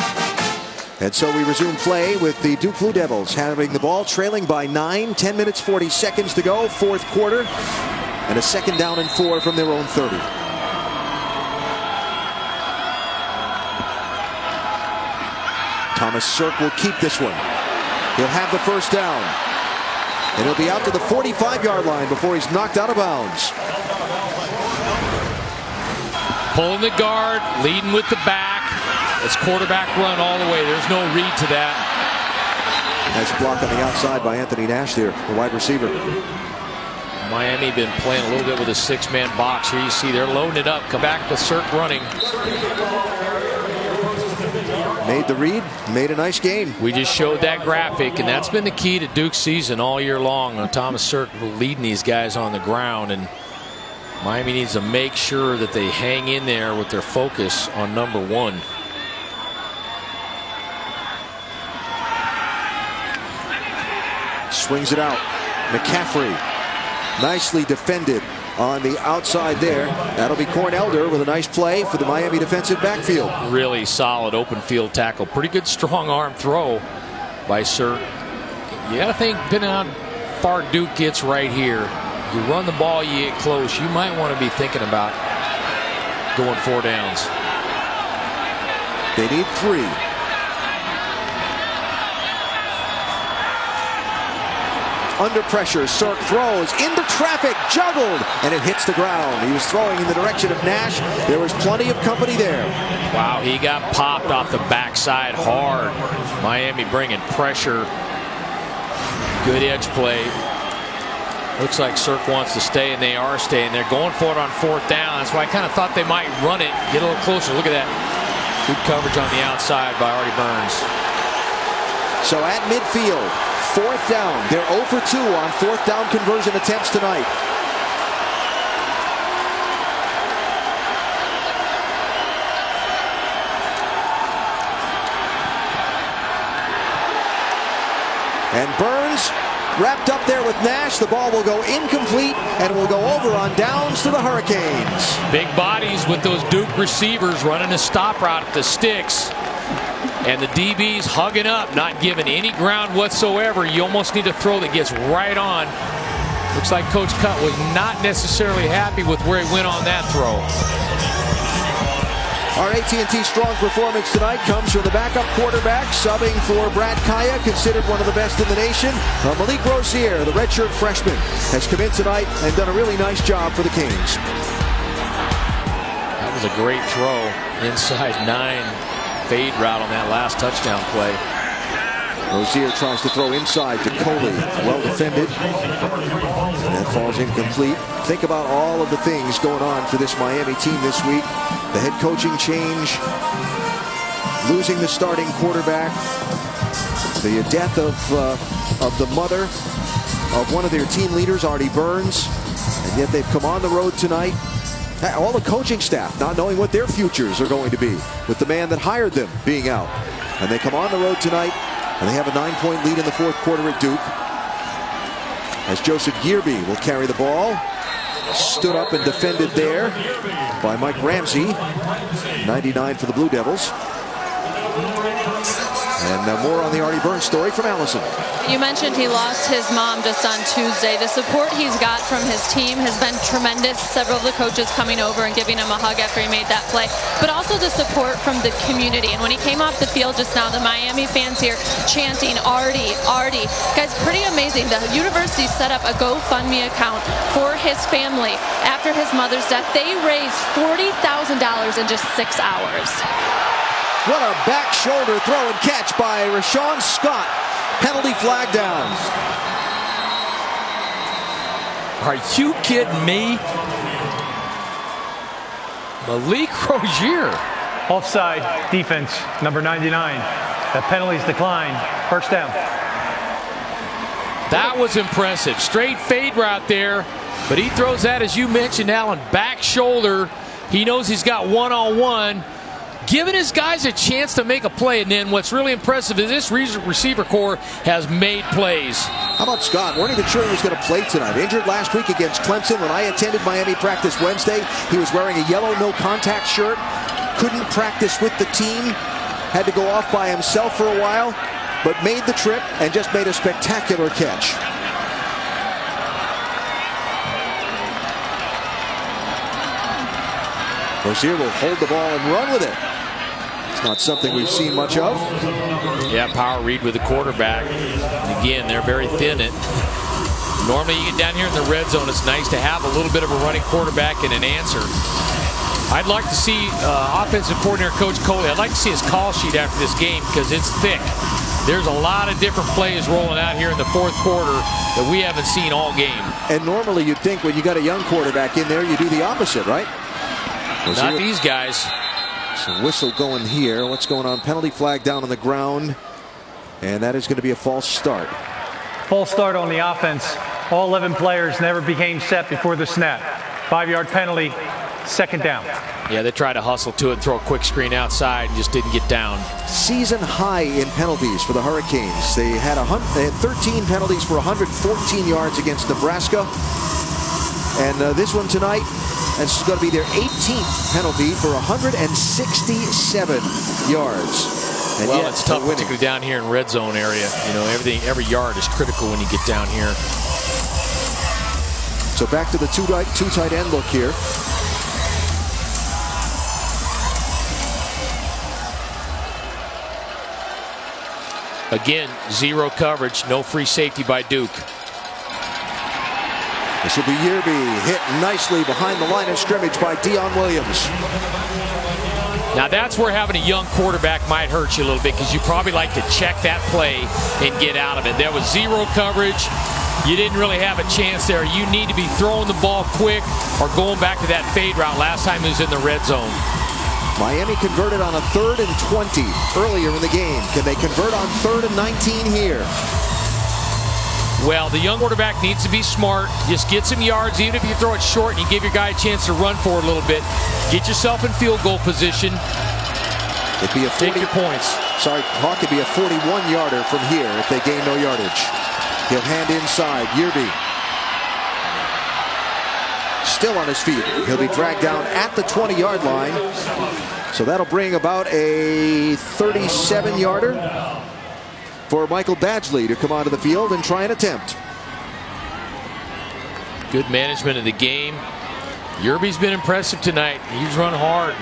And so we resume play with the Duke Blue Devils having the ball, trailing by 9, 10 minutes, 40 seconds to go, fourth quarter, and a second down and 4 from their own 30. Thomas Sirk will keep this one. He'll have the first down. And he'll be out to the 45-yard line before he's knocked out of bounds. Pulling the guard, leading with the back. It's quarterback run all the way. There's no read to that. Nice block on the outside by Anthony Nash there, the wide receiver. Miami been playing a little bit with a 6-man box. Here you see they're loading it up. Come back with Sirk running. Made the read, made a nice game. We just showed that graphic, and that's been the key to Duke's season all year long. Thomas Sirk leading these guys on the ground, and Miami needs to make sure that they hang in there with their focus on number 1. Swings it out. McCaffrey nicely defended on the outside there. That'll be Corn Elder with a nice play for the Miami defensive backfield. Really solid open field tackle. Pretty good strong arm throw by Sirk. You got to think, depending on how far Duke gets right here, you run the ball, you get close, you might want to be thinking about going 4 downs. They need 3. Under pressure, Sirk throws into traffic, juggled, and it hits the ground. He was throwing in the direction of Nash. There was plenty of company there. Wow, he got popped off the backside hard. Miami bringing pressure. Good edge play. Looks like Cirque wants to stay, and they are staying. They're going for it on 4th down. That's why I kind of thought they might run it, get a little closer. Look at that. Good coverage on the outside by Artie Burns. So at midfield, 4th down. They're 0 for 2 on 4th down conversion attempts tonight. And Burns wrapped up there with Nash. The ball will go incomplete and will go over on downs to the Hurricanes. Big bodies with those Duke receivers running a stop route at the sticks. And the DBs hugging up, not giving any ground whatsoever. You almost need a throw that gets right on. Looks like Coach Cutt was not necessarily happy with where he went on that throw. Our AT&T strong performance tonight comes from the backup quarterback, subbing for Brad Kaya, considered one of the best in the nation. Malik Rozier, the redshirt freshman, has come in tonight and done a really nice job for the Canes. That was a great throw. Inside 9 fade route on that last touchdown play. Rozier tries to throw inside to Coley. Well defended. And that falls incomplete. Think about all of the things going on for this Miami team this week. The head coaching change, losing the starting quarterback, the death of the mother of one of their team leaders, Artie Burns, and yet they've come on the road tonight. All the coaching staff not knowing what their futures are going to be, with the man that hired them being out. And they come on the road tonight, and they have a 9-point lead in the 4th quarter at Duke, as Joseph Gearby will carry the ball. Stood up and defended there by Mike Ramsey. 99 for the Blue Devils. And more on the Artie Burns story from Allison. You mentioned he lost his mom just on Tuesday. The support he's got from his team has been tremendous. Several of the coaches coming over and giving him a hug after he made that play. But also the support from the community. And when he came off the field just now, the Miami fans here chanting, Artie, Artie. Guys, pretty amazing. The university set up a GoFundMe account for his family after his mother's death. They raised $40,000 in just 6 hours. What a back shoulder throw and catch by Rashawn Scott. Penalty flag down. Are you kidding me? Malik Rozier. Offside defense, number 99. That penalty's declined. 1st down. That was impressive. Straight fade route there, but he throws that, as you mentioned, Alan, back shoulder. He knows he's got one-on-one. Giving his guys a chance to make a play, and then what's really impressive is this receiver core has made plays. How about Scott? Weren't even sure he was going to play tonight. Injured last week against Clemson. When I attended Miami practice Wednesday, he was wearing a yellow no-contact shirt. Couldn't practice with the team. Had to go off by himself for a while, but made the trip and just made a spectacular catch. Rozier will hold the ball and run with it. It's not something we've seen much of. Yeah, power read with the quarterback. And again, they're very thin. Normally you get down here in the red zone, it's nice to have a little bit of a running quarterback and an answer. I'd like to see offensive coordinator Coach Coley. I'd like to see his call sheet after this game because it's thick. There's a lot of different plays rolling out here in the 4th quarter that we haven't seen all game. And normally you'd think when you got a young quarterback in there, you do the opposite, right? Not these guys. So whistle going here. What's going on? Penalty flag down on the ground. And that is going to be a false start. False start on the offense. All 11 players never became set before the snap. 5-yard penalty, 2nd down. Yeah, they tried to hustle to it and throw a quick screen outside and just didn't get down. Season high in penalties for the Hurricanes. They had 13 penalties for 114 yards against Nebraska. And this one tonight, this is going to be their 18th penalty for 167 yards. And well, it's tough, particularly down here in red zone area. You know, every yard is critical when you get down here. So back to the two tight end look here. Again, 0 coverage, no free safety by Duke. This will be Yearby, hit nicely behind the line of scrimmage by Dion Williams. Now that's where having a young quarterback might hurt you a little bit because you probably like to check that play and get out of it. There was 0 coverage. you didn't really have a chance there. You need to be throwing the ball quick or going back to that fade route last time he was in the red zone. Miami converted on a 3rd and 20 earlier in the game. Can they convert on 3rd and 19 here? Well, the young quarterback needs to be smart. Just get some yards, even if you throw it short and you give your guy a chance to run for it a little bit. Get yourself in field goal position. It'd be a 40, take your points. Sorry, Hawk, it'd be a 41-yarder from here if they gain no yardage. He'll hand inside. Yerby still on his feet. He'll be dragged down at the 20-yard line. So that'll bring about a 37-yarder for Michael Badgley to come onto the field and try an attempt. Good management of the game. Yerby's been impressive tonight. He's run hard.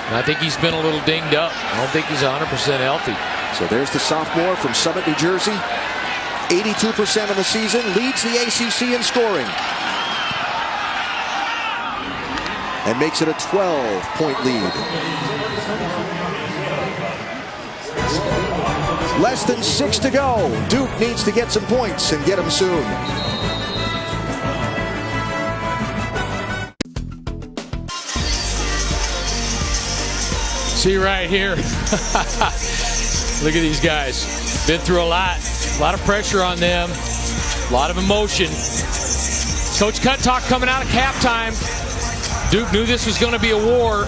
And I think he's been a little dinged up. I don't think he's 100% healthy. So there's the sophomore from Summit, New Jersey. 82% of the season, leads the ACC in scoring. And makes it a 12-point lead. Less than 6 to go. Duke needs to get some points and get them soon. See right here. Look at these guys. Been through a lot of pressure on them, a lot of emotion. Coach Cuttalk coming out of halftime. Duke knew this was going to be a war.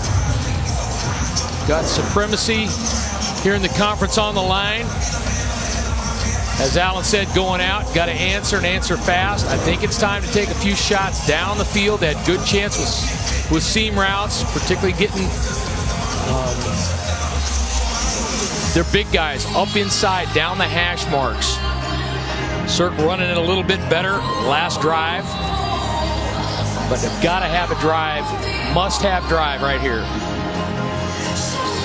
Got supremacy here in the conference on the line. As Alan said, going out, got to answer and answer fast. I think it's time to take a few shots down the field. They had good chance with seam routes, particularly getting their big guys up inside, down the hash marks. Cirque running it a little bit better last drive. But they've got to have a drive, must-have drive right here.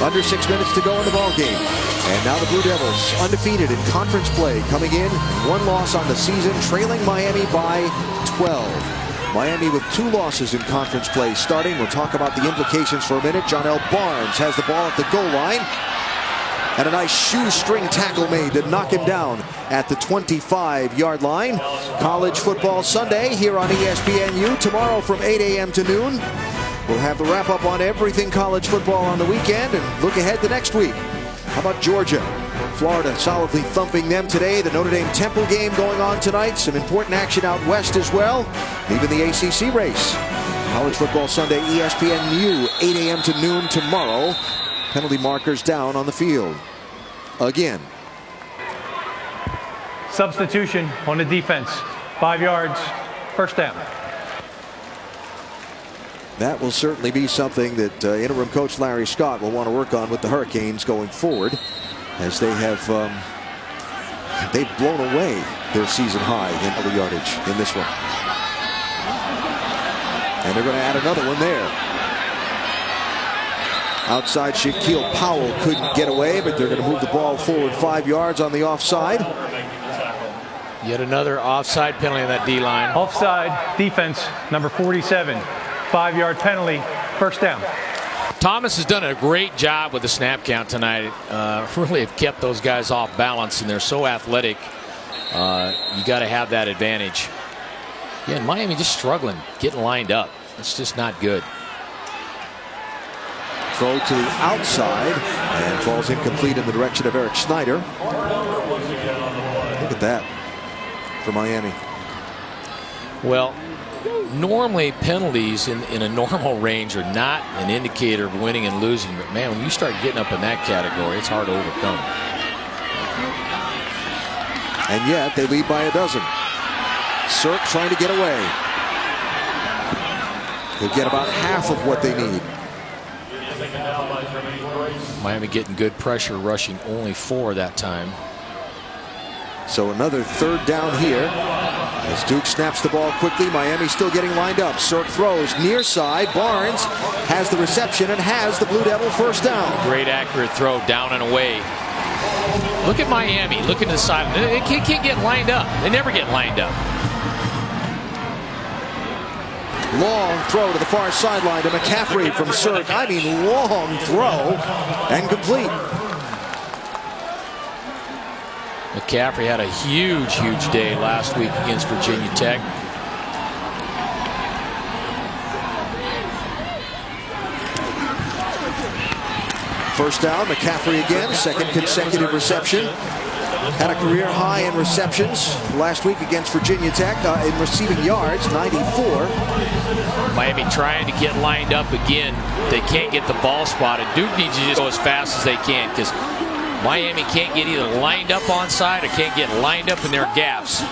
Under 6 minutes to go in the ball game. And now the Blue Devils, undefeated in conference play, coming in, 1 loss on the season, trailing Miami by 12. Miami with 2 losses in conference play starting. We'll talk about the implications for a minute. Jonell Barnes has the ball at the goal line. And a nice shoestring tackle made to knock him down at the 25-yard line. College Football Sunday here on ESPNU. Tomorrow from 8 a.m. to noon. We'll have the wrap-up on everything college football on the weekend and look ahead to next week. How about Georgia? Florida solidly thumping them today. The Notre Dame Temple game going on tonight. Some important action out west as well. Even the ACC race. College Football Sunday, ESPNU, 8 a.m. to noon tomorrow. Penalty markers down on the field. Again. Substitution on the defense. 5 yards, first down. That will certainly be something that interim coach Larry Scott will want to work on with the Hurricanes going forward, as they have they've blown away their season high in penalty yardage in this one. And they're going to add another one there. Outside, Shaquille Powell couldn't get away, but they're going to move the ball forward 5 yards on the offside. Yet another offside penalty on that D-line. Offside, defense, number 47. 5-yard penalty, first down. Thomas has done a great job with the snap count tonight. Really have kept those guys off balance, and they're so athletic. You got to have that advantage. Yeah, Miami just struggling, getting lined up. It's just not good. Throw to the outside and falls incomplete in the direction of Eric Snyder. Look at that for Miami. Well, normally penalties in a normal range are not an indicator of winning and losing, but man, when you start getting up in that category, it's hard to overcome. And yet they lead by a dozen. Cirque trying to get away. He'll get about half of what they need. Miami getting good pressure, rushing only 4 that time. So another third down here. As Duke snaps the ball quickly, Miami still getting lined up. Cirque throws near side. Barnes has the reception and has the Blue Devil first down. Great accurate throw down and away. Look at Miami. Look at the side. They can't get lined up. They never get lined up. Long throw to the far sideline to McCaffrey from Cirque. I mean, long throw and complete. McCaffrey had a huge day last week against Virginia Tech. First down, McCaffrey again, second consecutive reception. Had a career high in receptions last week against Virginia Tech in receiving yards, 94. Miami trying to get lined up again. They can't get the ball spotted. Duke needs to just go as fast as they can because Miami can't get either lined up on side or can't get lined up in their gaps.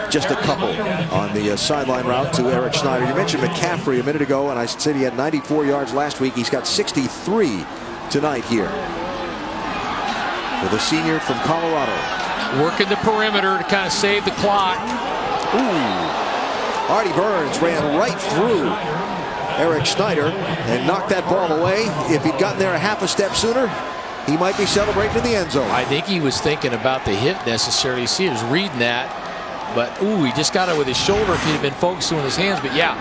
Just a couple on the sideline route to Eric Schneider. You mentioned McCaffrey a minute ago, and I said he had 94 yards last week. He's got 63 tonight here. With a senior from Colorado. Working the perimeter to kind of save the clock. Ooh. Artie Burns ran right through Eric Schneider and knocked that ball away. If he'd gotten there a half a step sooner, he might be celebrating in the end zone. I think he was thinking about the hit necessarily. See, he was reading that. But, ooh, he just got it with his shoulder if he'd have been focusing on his hands. But, yeah,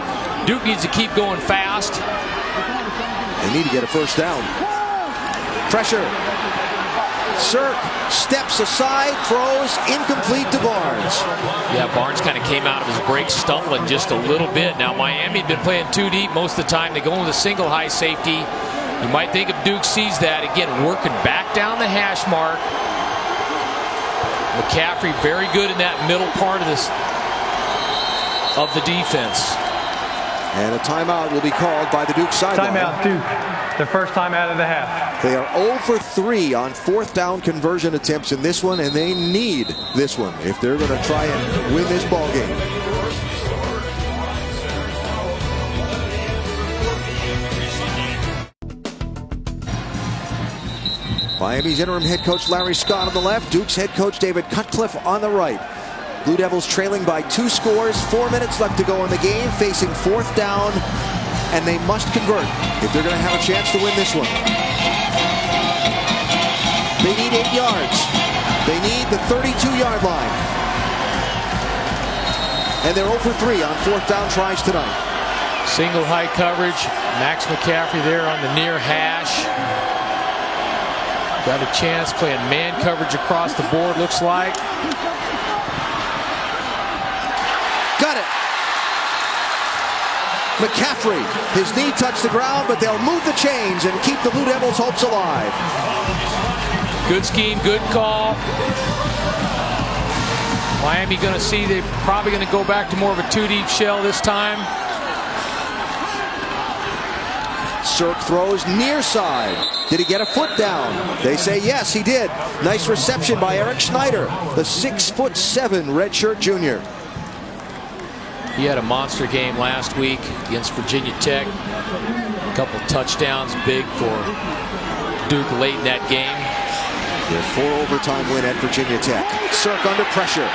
Duke needs to keep going fast. They need to get a first down. Pressure. Sirk steps aside, throws incomplete to Barnes. Yeah, Barnes kind of came out of his break stumbling just a little bit. Now, Miami had been playing too deep most of the time. They go with a single high safety. You might think if Duke sees that, again, working back down the hash mark. McCaffrey very good in that middle part of the defense. And a timeout will be called by the Duke sideline. Timeout, Duke. Their first time out of the half. They are 0 for 3 on fourth down conversion attempts in this one, and they need this one if they're going to try and win this ball game. Miami's interim head coach Larry Scott on the left, Duke's head coach David Cutcliffe on the right. Blue Devils trailing by 2 scores, 4 minutes left to go in the game, facing fourth down, and they must convert if they're going to have a chance to win this one. They need 8 yards. They need the 32-yard line. And they're 0 for 3 on fourth down tries tonight. Single high coverage. Max McCaffrey there on the near hash. Got a chance playing man coverage across the board, looks like. Got it. McCaffrey, his knee touched the ground, but they'll move the chains and keep the Blue Devils' hopes alive. Good scheme, good call. Miami going to see they're probably going to go back to more of a 2-deep shell this time. Sirk throws near side. Did he get a foot down? They say yes, he did. Nice reception by Eric Schneider, the 6'7" redshirt junior. He had a monster game last week against Virginia Tech. A couple touchdowns, big for Duke late in that game. Their 4 overtime win at Virginia Tech. Sirk under pressure.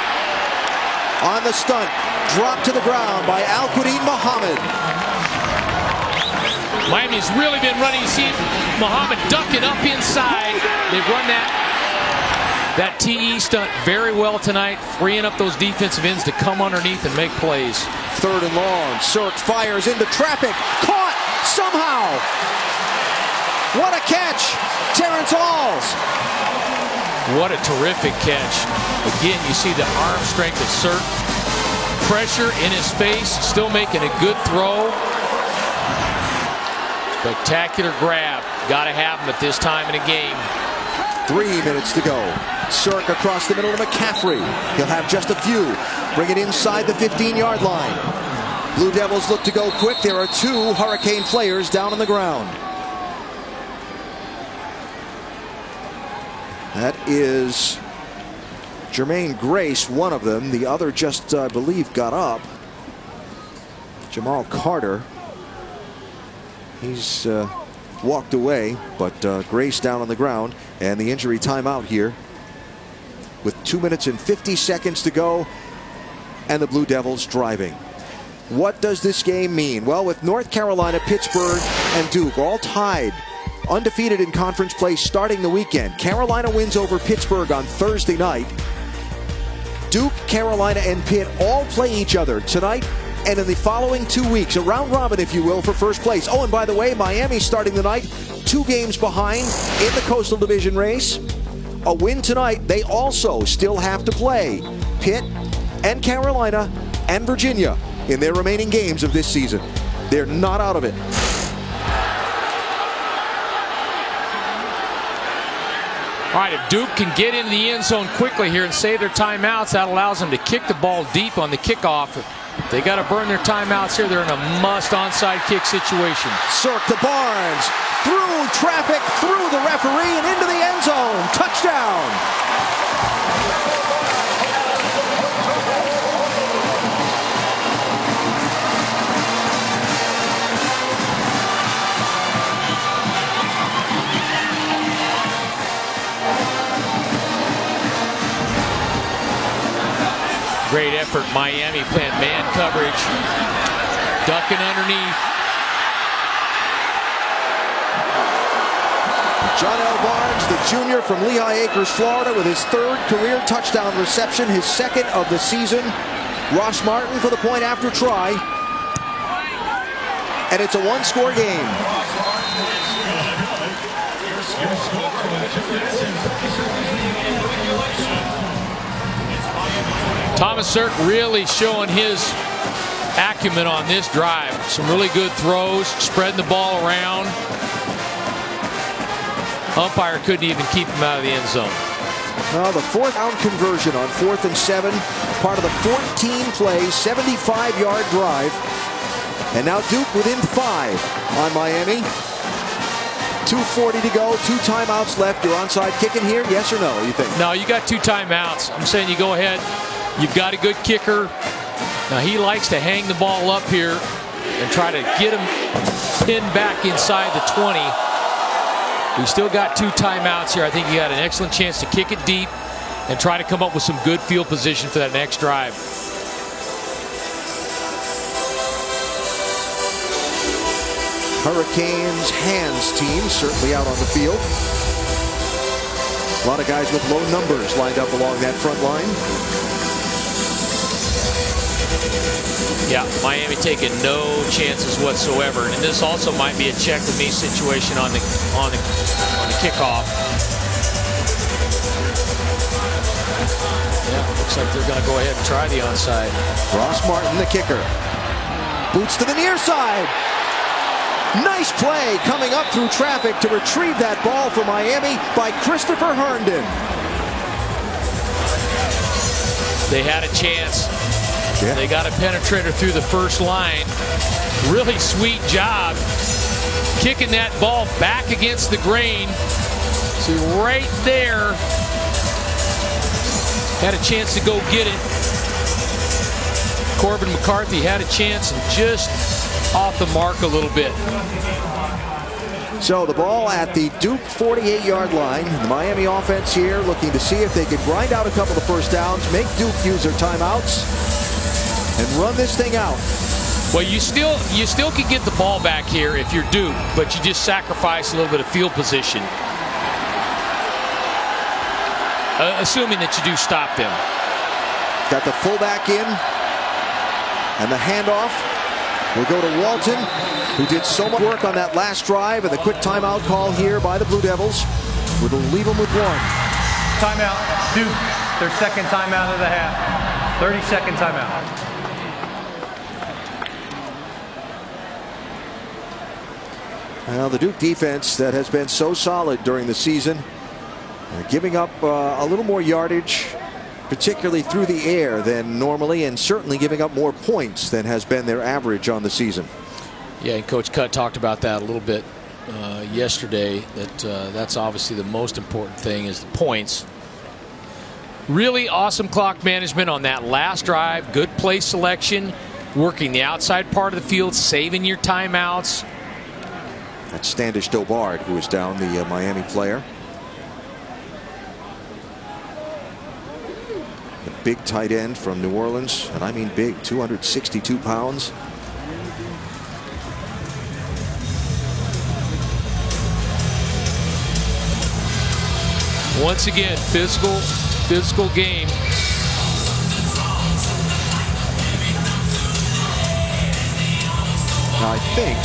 On the stunt, dropped to the ground by Al-Quadin Muhammad. Miami's really been running. You see Muhammad ducking up inside. They've run that TE stunt very well tonight, freeing up those defensive ends to come underneath and make plays. 3rd and long. Sirk fires into traffic. Caught somehow. What a catch. Terrence Halls. What a terrific catch. Again, you see the arm strength of Sirk. Pressure in his face, still making a good throw. Spectacular grab. Got to have him at this time in the game. 3 minutes to go. Sirk across the middle to McCaffrey. He'll have just a few. Bring it inside the 15-yard line. Blue Devils look to go quick. There are 2 Hurricane players down on the ground. That is Jermaine Grace, one of them. The other just, I believe, got up. Jamal Carter. He's walked away, but Grace down on the ground. And the injury timeout here with 2 minutes and 50 seconds to go, and the Blue Devils driving. What does this game mean? Well, with North Carolina, Pittsburgh, and Duke all tied, undefeated in conference play starting the weekend. Carolina wins over Pittsburgh on Thursday night. Duke, Carolina, and Pitt all play each other tonight and in the following 2 weeks, a round robin, if you will, for first place. Oh, and by the way, Miami starting the night 2 games behind in the Coastal Division race. A win tonight, they also still have to play Pitt and Carolina and Virginia in their remaining games of this season. They're not out of it. All right, if Duke can get into the end zone quickly here and save their timeouts, that allows them to kick the ball deep on the kickoff. If they got to burn their timeouts here, they're in a must onside kick situation. Cirque to Barnes, through traffic, through the referee, and into the end zone. Touchdown. Great effort, Miami playing man coverage, ducking underneath. John L. Barnes, the junior from Lehigh Acres, Florida, with his 3rd career touchdown reception, his 2nd of the season. Ross Martin for the point after try. And it's a 1-score game. Thomas Cirque really showing his acumen on this drive. Some really good throws, spreading the ball around. Umpire couldn't even keep him out of the end zone. Well, the 4th down conversion on 4th and 7, part of the 14-play, 75-yard drive. And now Duke within 5 on Miami. 2:40 to go, 2 timeouts left. You're onside kicking here, yes or no, you think? No, you got 2 timeouts. I'm saying you go ahead. You've got a good kicker. Now he likes to hang the ball up here and try to get him pinned back inside the 20. We still got 2 timeouts here. I think you got an excellent chance to kick it deep and try to come up with some good field position for that next drive. Hurricanes hands team certainly out on the field. A lot of guys with low numbers lined up along that front line. Yeah, Miami taking no chances whatsoever, and this also might be a check with me situation on the kickoff. Yeah, looks like they're going to go ahead and try the onside. Ross Martin, the kicker, boots to the near side. Nice play coming up through traffic to retrieve that ball for Miami by Christopher Herndon. They had a chance. Yeah. They got a penetrator through the first line. Really sweet job kicking that ball back against the grain. See, right there, had a chance to go get it. Corbin McCarthy had a chance and just off the mark a little bit. So the ball at the Duke 48-yard line. The Miami offense here looking to see if they could grind out a couple of first downs, make Duke use their timeouts, and run this thing out. Well, you still can get the ball back here if you're Duke, but you just sacrifice a little bit of field position. Assuming that you do stop them. Got the fullback in, and the handoff will go to Walton, who did so much work on that last drive, and the quick timeout call here by the Blue Devils will leave them with 1. Timeout, Duke, their 2nd timeout of the half. 30-second timeout. Well, the Duke defense that has been so solid during the season, giving up a little more yardage, particularly through the air than normally, and certainly giving up more points than has been their average on the season. Yeah, and Coach Cutt talked about that a little bit yesterday, that's obviously the most important thing is the points. Really awesome clock management on that last drive. Good play selection, working the outside part of the field, saving your timeouts. That's Standish Dobard, who is down, the Miami player. The big tight end from New Orleans, and I mean big, 262 pounds. Once again, physical game. I think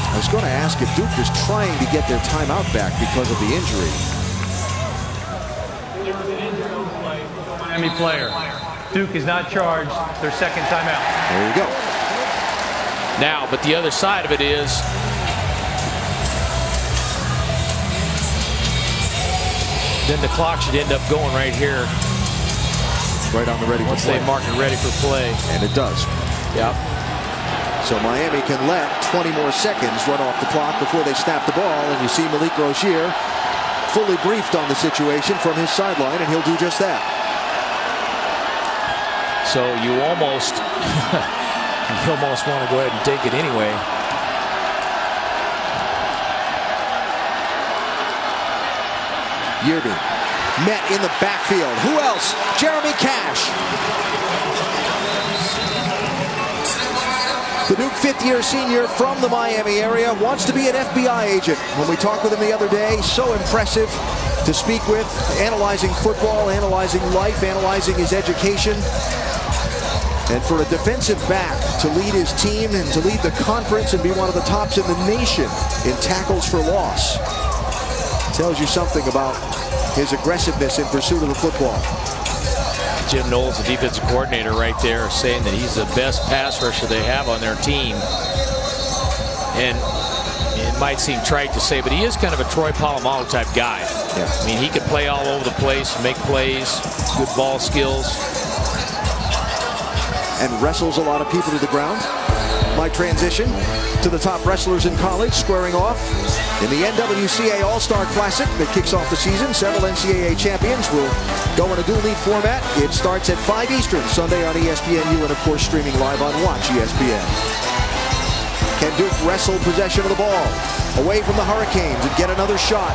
I was going to ask if Duke is trying to get their timeout back because of the injury. Miami player. Duke is not charged. Their second timeout. There you go. Now, but the other side of it is then the clock should end up going right here. Right on the ready for Once play. they mark it ready for play. And it does. Yep. So Miami can let 20 more seconds run off the clock before they snap the ball. And you see Malik Rozier fully briefed on the situation from his sideline, and he'll do just that. So you almost want to go ahead and take it anyway. Yearby met in the backfield. Who else? Jeremy Cash. The Duke fifth-year senior from the Miami area wants to be an FBI agent. When we talked with him the other day, so impressive to speak with, analyzing football, analyzing life, analyzing his education. And for a defensive back to lead his team and to lead the conference and be one of the tops in the nation in tackles for loss tells you something about his aggressiveness in pursuit of the football. Jim Knowles, the defensive coordinator right there, saying that he's the best pass rusher they have on their team. And it might seem trite to say, but he is kind of a Troy Polamalu type guy. Yeah. I mean, he can play all over the place, make plays, good ball skills. And wrestles a lot of people to the ground. My transition to the top wrestlers in college, squaring off in the NWCA All-Star Classic that kicks off the season. Several NCAA champions will go in a dual meet format. It starts at 5 Eastern Sunday on ESPNU and, of course, streaming live on Watch ESPN. Can Duke wrestle possession of the ball away from the Hurricanes and get another shot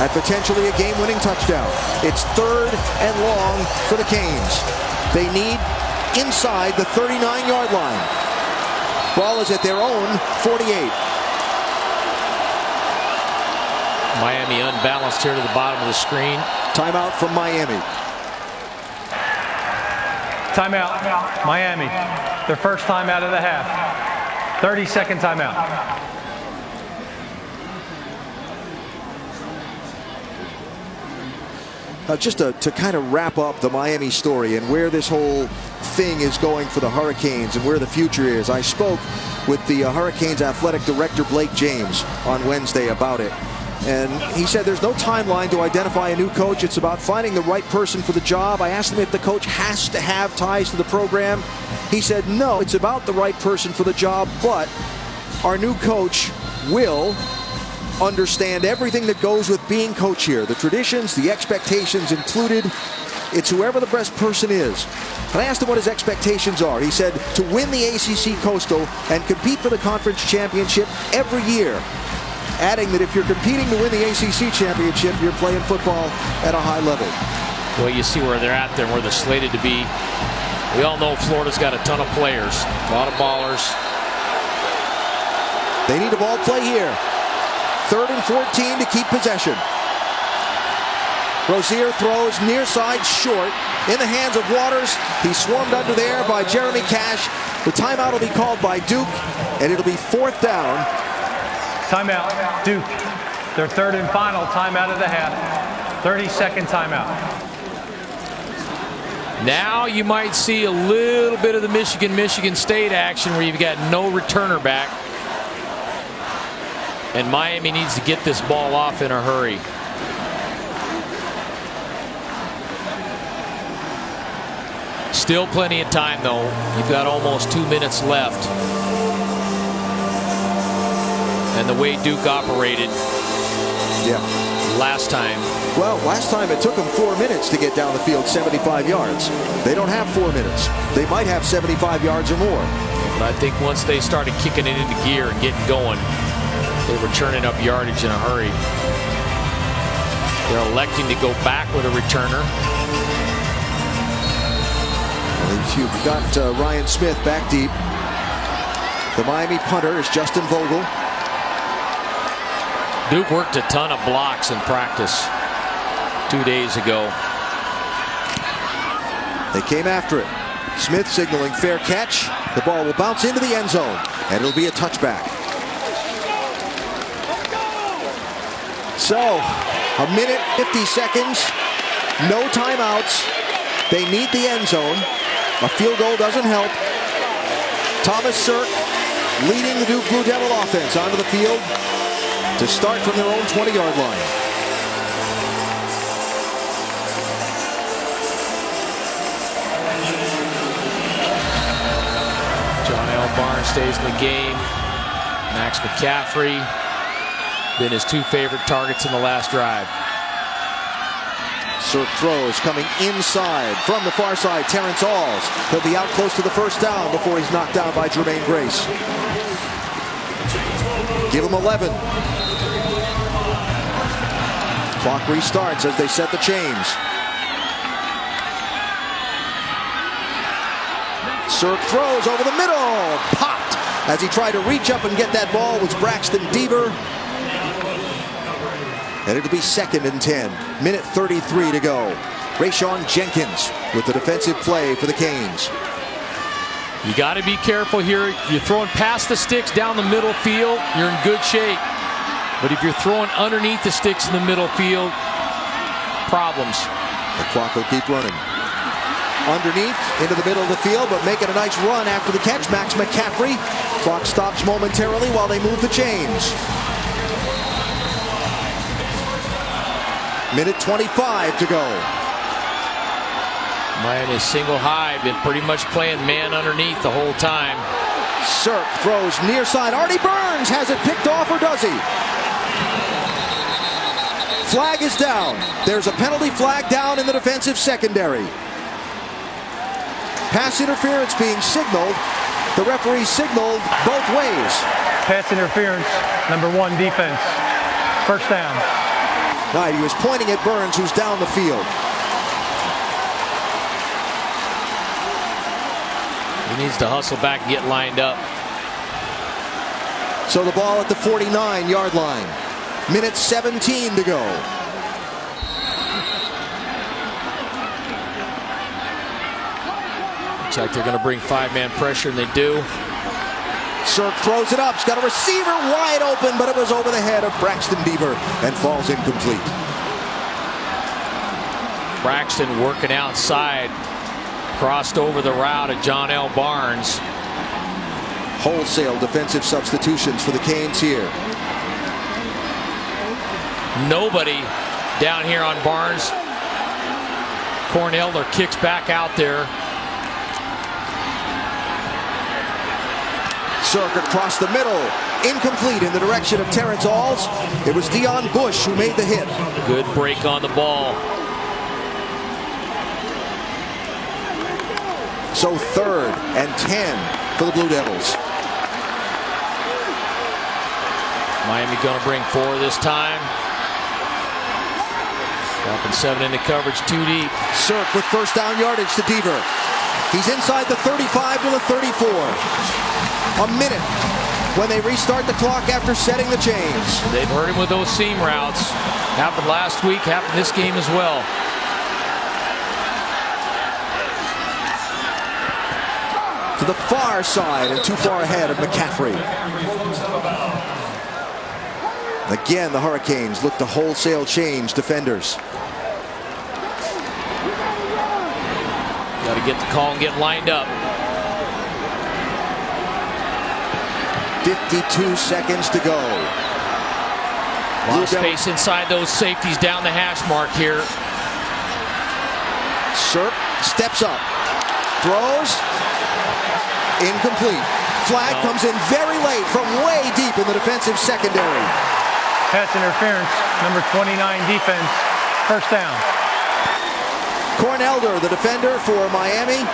at potentially a game-winning touchdown? It's 3rd and long for the Canes. They need inside the 39-yard line. Ball is at their own 48. Miami unbalanced here to the bottom of the screen. Timeout from Miami. Timeout. Miami. Their first timeout of the half. 30-second timeout. Just to kind of wrap up the Miami story and where this whole thing is going for the Hurricanes and where the future is. I spoke with the Hurricanes athletic director Blake James on Wednesday about it. And he said there's no timeline to identify a new coach. It's about finding the right person for the job. I asked him if the coach has to have ties to the program. He said no, it's about the right person for the job, but our new coach will understand everything that goes with being coach here. The traditions, the expectations included. It's whoever the best person is. And I asked him what his expectations are. He said to win the ACC Coastal and compete for the conference championship every year. Adding that if you're competing to win the ACC championship, you're playing football at a high level. Well, you see where they're at there, where they're slated to be. We all know Florida's got a ton of players, a lot of ballers. They need a ball play here. 3rd and 14 to keep possession. Rozier throws near side short in the hands of Waters. He's swarmed under there by Jeremy Cash. The timeout will be called by Duke, and it'll be 4th down. Timeout. Duke. Their 3rd and final timeout of the half. 30-second timeout. Now you might see a little bit of the Michigan State action where you've got no returner back. And Miami needs to get this ball off in a hurry. Still plenty of time, though. You've got almost 2 minutes left. And the way Duke operated last time. Well, last time it took them 4 minutes to get down the field 75 yards. They don't have 4 minutes. They might have 75 yards or more. But I think once they started kicking it into gear and getting going, they were churning up yardage in a hurry. They're electing to go back with a returner. You've got Ryan Smith back deep. The Miami punter is Justin Vogel. Duke worked a ton of blocks in practice 2 days ago. They came after it. Smith signaling fair catch. The ball will bounce into the end zone, and it'll be a touchback. So, a minute, 50 seconds, no timeouts. They need the end zone. A field goal doesn't help. Thomas Sirk leading the Duke Blue Devil offense onto the field to start from their own 20-yard line. John L. Barnes stays in the game. Max McCaffrey been his two favorite targets in the last drive. Sirk throws coming inside from the far side. Terrence Alls. He'll be out close to the first down before he's knocked down by Jermaine Grace. Give him 11. Clock restarts as they set the chains. Sirk throws over the middle. Popped as he tried to reach up and get that ball was Braxton Deaver. And it'll be 2nd and 10. Minute 33 to go. Rayshawn Jenkins with the defensive play for the Canes. You got to be careful here. You're throwing past the sticks down the middle field, you're in good shape. But if you're throwing underneath the sticks in the middle field, problems. The clock will keep running. Underneath, into the middle of the field, but making a nice run after the catch. Max McCaffrey. Clock stops momentarily while they move the chains. Minute 25 to go. Miami single high, been pretty much playing man underneath the whole time. Sirk throws near side. Artie Burns has it picked off, or does he? Flag is down. There's a penalty flag down in the defensive secondary. Pass interference being signaled. The referee signaled both ways. Pass interference, number 1 defense. First down. Right, he was pointing at Burns, who's down the field. He needs to hustle back and get lined up. So the ball at the 49-yard line. Minute 17 to go. Looks like they're going to bring 5-man pressure, and they do. Sirk throws it up. He's got a receiver wide open, but it was over the head of Braxton Deaver and falls incomplete. Braxton working outside. Crossed over the route of John L. Barnes. Wholesale defensive substitutions for the Canes here. Nobody down here on Barnes. Cornelder kicks back out there. Sirk across the middle. Incomplete in the direction of Terrence Alls. It was Dion Bush who made the hit. Good break on the ball. So 3rd and 10 for the Blue Devils. Miami going to bring 4 this time. Dropping 7 into coverage, too deep. Sirk with first down yardage to Deaver. He's inside the 35 to the 34. A minute when they restart the clock after setting the chains. They've hurt him with those seam routes. Happened last week, happened this game as well. To the far side and too far ahead of McCaffrey. Again, the Hurricanes look to wholesale change defenders. Got to get the call and get lined up. 52 seconds to go. A lot of space inside those safeties down the hash mark here. Sirk steps up. Throws. Incomplete. Flag comes in very late from way deep in the defensive secondary. Pass interference, number 29 defense. First down. Cornelder, the defender for Miami.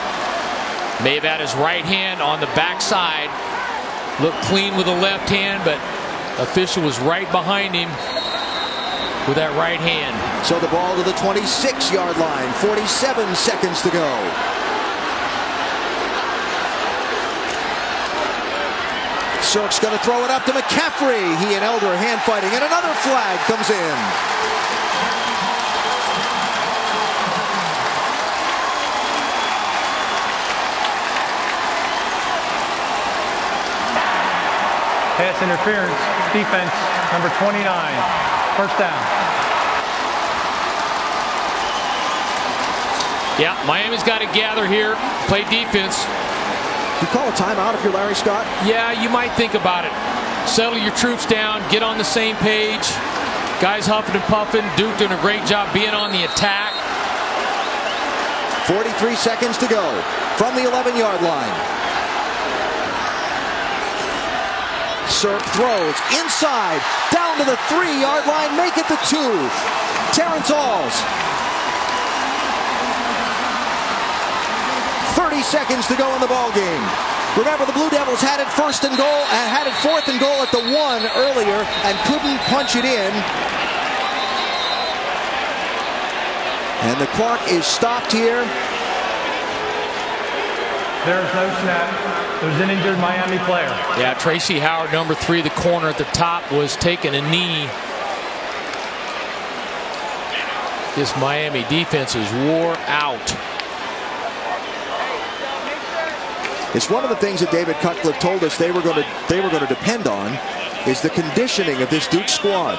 May have had his right hand on the backside. Looked clean with the left hand, but official was right behind him with that right hand. So the ball to the 26-yard line. 47 seconds to go. Sirk's going to throw it up to McCaffrey. He and Elder hand fighting, and another flag comes in. pass interference, defense, number 29. First down. Yeah, Miami's got to gather here, play defense. You call a timeout if you're Larry Scott? Yeah, you might think about it. Settle your troops down, get on the same page. Guys huffing and puffing. Duke doing a great job being on the attack. 43 seconds to go from the 11-yard line. Sirk throws inside, down to the 3-yard line, make it the 2. Terrence Alls. 30 seconds to go in the ball game. Remember, the Blue Devils had it 4th and goal at the 1 earlier and couldn't punch it in. And the clock is stopped here. There's no snap. There's an injured Miami player. Yeah, Tracy Howard, number 3, the corner at the top, was taking a knee. This Miami defense is wore out. It's one of the things that David Cutcliffe told us they were going to depend on is the conditioning of this Duke squad.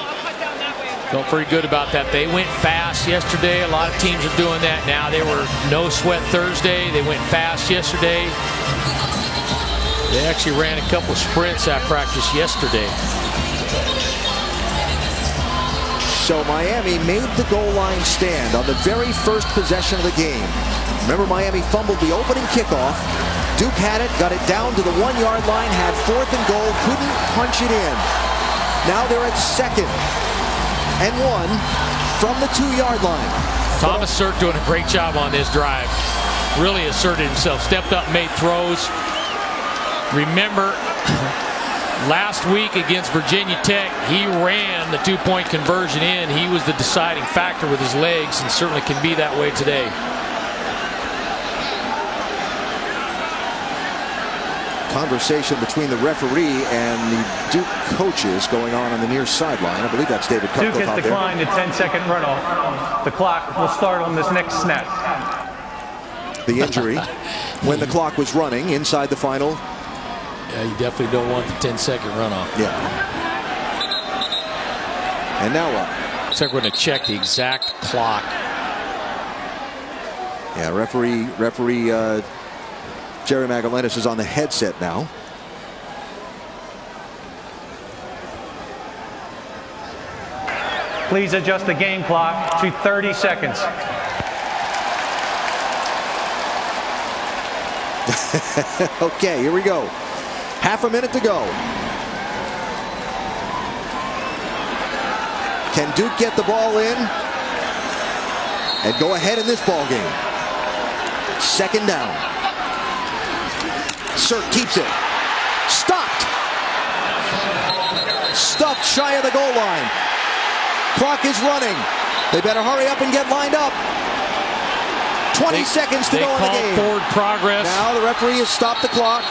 Felt pretty good about that. They went fast yesterday. A lot of teams are doing that now. They were no sweat Thursday. They went fast yesterday. They actually ran a couple sprints at practice yesterday. So Miami made the goal line stand on the very first possession of the game. Remember, Miami fumbled the opening kickoff. Duke had it, got it down to the 1-yard line, had 4th and goal, couldn't punch it in. Now they're at 2nd and 1 from the 2-yard line. Thomas Sirk doing a great job on this drive. Really asserted himself, stepped up, made throws. Remember, last week against Virginia Tech, he ran the 2-point conversion in. He was the deciding factor with his legs and certainly can be that way today. Conversation between the referee and the Duke coaches going on the near sideline. I believe that's David Cutcliffe Duke out has there. declined a 10-second runoff. The clock will start on this next snap. The injury when the clock was running inside the final. Yeah, you definitely don't want the 10-second runoff. Yeah. And now what? Looks like we're going to check the exact clock. Yeah, referee Jerry Magellanis is on the headset now. Please adjust the game clock to 30 seconds. Okay, here we go. Half a minute to go. Can Duke get the ball in and go ahead in this ball game? 2nd down. Sirk keeps it. Stopped. Stuffed shy of the goal line. Clock is running. They better hurry up and get lined up. 20 seconds to go in the game. Forward progress. Now the referee has stopped the clock.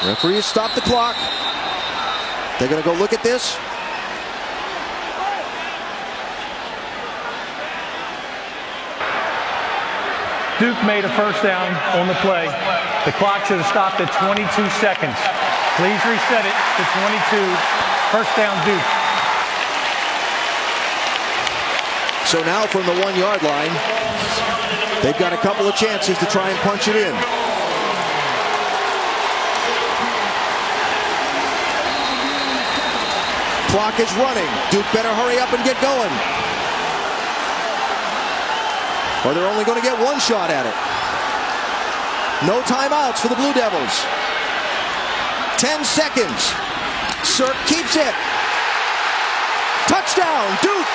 Referee has stopped the clock. They're going to go look at this. Duke made a first down on the play. The clock should have stopped at 22 seconds. Please reset it to 22. First down, Duke. So now from the 1-yard line, they've got a couple of chances to try and punch it in. Clock is running. Duke better hurry up and get going, or they're only going to get one shot at it. No timeouts for the Blue Devils. 10 seconds. Sirk keeps it. Touchdown, Duke.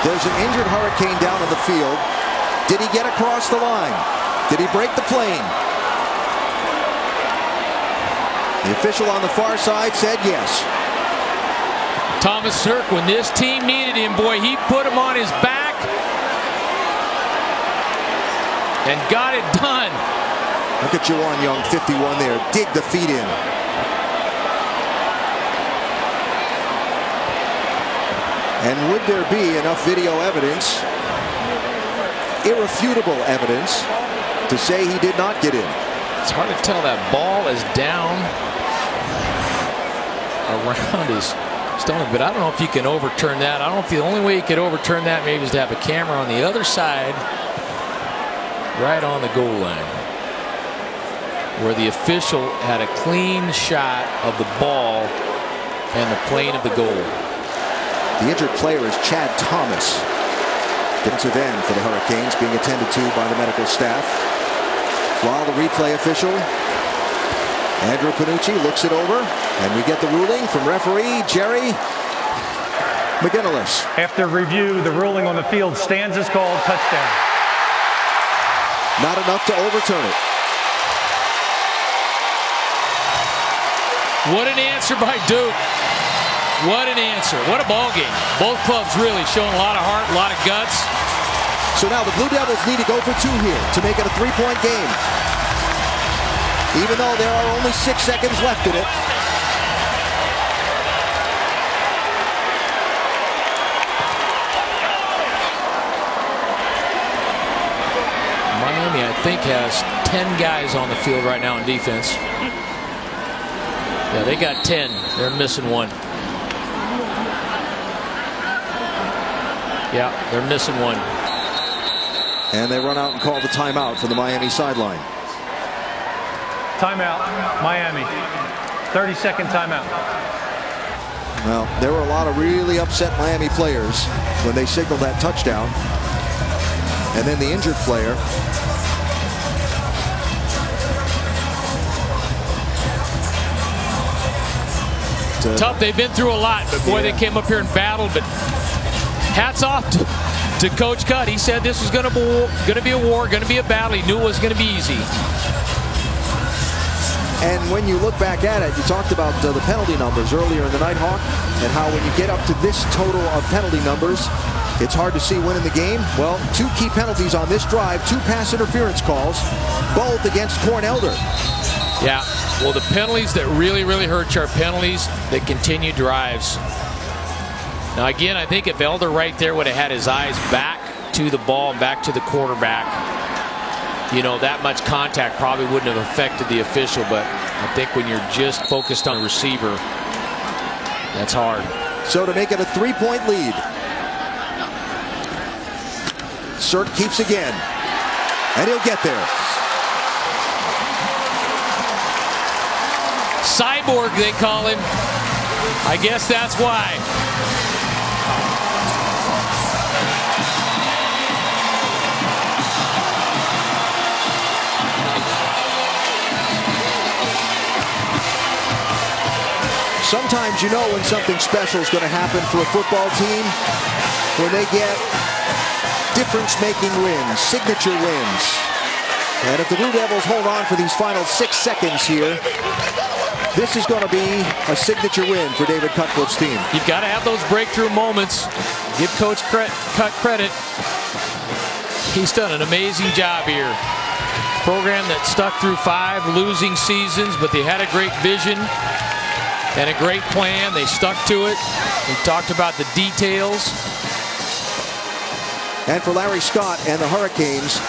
There's an injured Hurricane down on the field. Did he get across the line? Did he break the plane? The official on the far side said yes. Thomas Sirk, when this team needed him, boy, he put him on his back and got it done. Look at Juwan Young, 51 there. Dig the feet in. And would there be enough video evidence, irrefutable evidence, to say he did not get in? It's hard to tell. That ball is down around his stomach, but I don't know if you can overturn that. I don't know if the only way you could overturn that maybe is to have a camera on the other side, right on the goal line, where the official had a clean shot of the ball and the plane of the goal. The injured player is Chad Thomas, defensive end for the Hurricanes, being attended to by the medical staff. While the replay official, Andrew Panucci, looks it over, and we get the ruling from referee Jerry McGinnis. After review, the ruling on the field stands as called, touchdown. Not enough to overturn it. What an answer by Duke. What an answer. What a ball game. Both clubs really showing a lot of heart, a lot of guts. So now the Blue Devils need to go for 2 here to make it a 3-point game. Even though there are only 6 seconds left in it. Miami, I think, has 10 guys on the field right now in defense. Yeah, they got 10. They're missing 1. Yeah, they're missing 1. And they run out and call the timeout for the Miami sideline. Timeout, Miami. 30-second timeout. Well, there were a lot of really upset Miami players when they signaled that touchdown. And then the injured player. Tough. They've been through a lot, but boy, they came up here and battled. But hats off to Coach Cutt. He said this was going to be a war, going to be a battle. He knew it was going to be easy. And when you look back at it, you talked about the penalty numbers earlier in the night, Hawk, and how when you get up to this total of penalty numbers, it's hard to see winning the game. Well, 2 key penalties on this drive, 2 pass interference calls, both against Corn Elder. Yeah, well, the penalties that really hurt you are penalties that continue drives. Now, again, I think if Elder right there would have had his eyes back to the ball and back to the quarterback, you know, that much contact probably wouldn't have affected the official. But I think when you're just focused on the receiver, that's hard. So to make it a 3-point lead, Sirk keeps again, and he'll get there. Cyborg, they call him. I guess that's why. Sometimes you know when something special is going to happen for a football team when they get difference-making wins, signature wins. And if the Blue Devils hold on for these final 6 seconds here, this is going to be a signature win for David Cutcliffe's team. You've got to have those breakthrough moments. Give Coach Cut credit. He's done an amazing job here. Program that stuck through 5 losing seasons, but they had a great vision and a great plan. They stuck to it. We talked about the details. And for Larry Scott and the Hurricanes,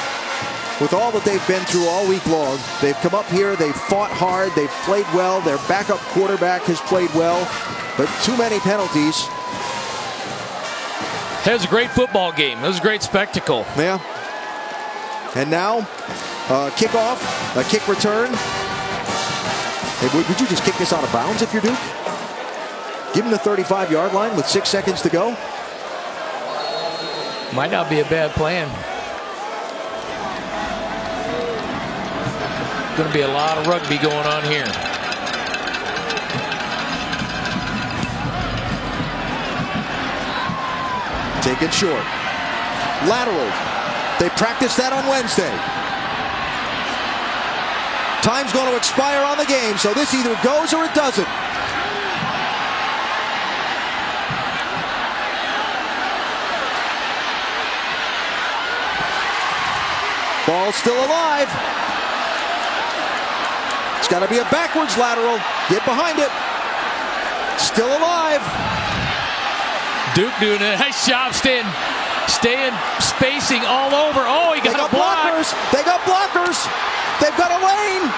with all that they've been through all week long, they've come up here, they've fought hard, they've played well, their backup quarterback has played well, but too many penalties. It was a great football game. It was a great spectacle. Yeah. And now, kickoff, a kick return. Hey, would you just kick this out of bounds if you're Duke? Give him the 35-yard line with 6 seconds to go. Might not be a bad plan. Going to be a lot of rugby going on here. Take it short. Lateral. They practiced that on Wednesday. Time's going to expire on the game, so this either goes or it doesn't. Ball still alive. It's got to be a backwards lateral. Get behind it. Still alive. Duke doing a nice job staying spacing all over. Oh, he got a block. Blockers. They got blockers. They've got a lane.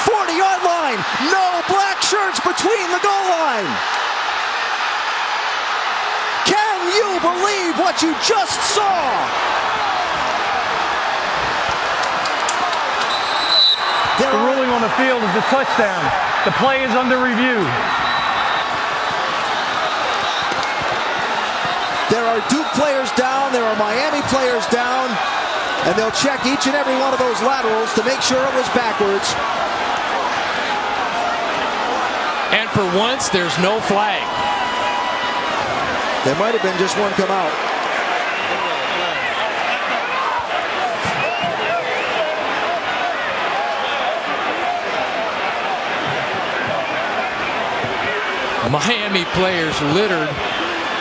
40-yard line. No black shirts between the goal line. Can you believe what you just saw? The ruling on the field is a touchdown. The play is under review. There are Duke players down, there are Miami players down, and they'll check each and every one of those laterals to make sure it was backwards. And for once, there's no flag. There might have been just one come out. Miami players littered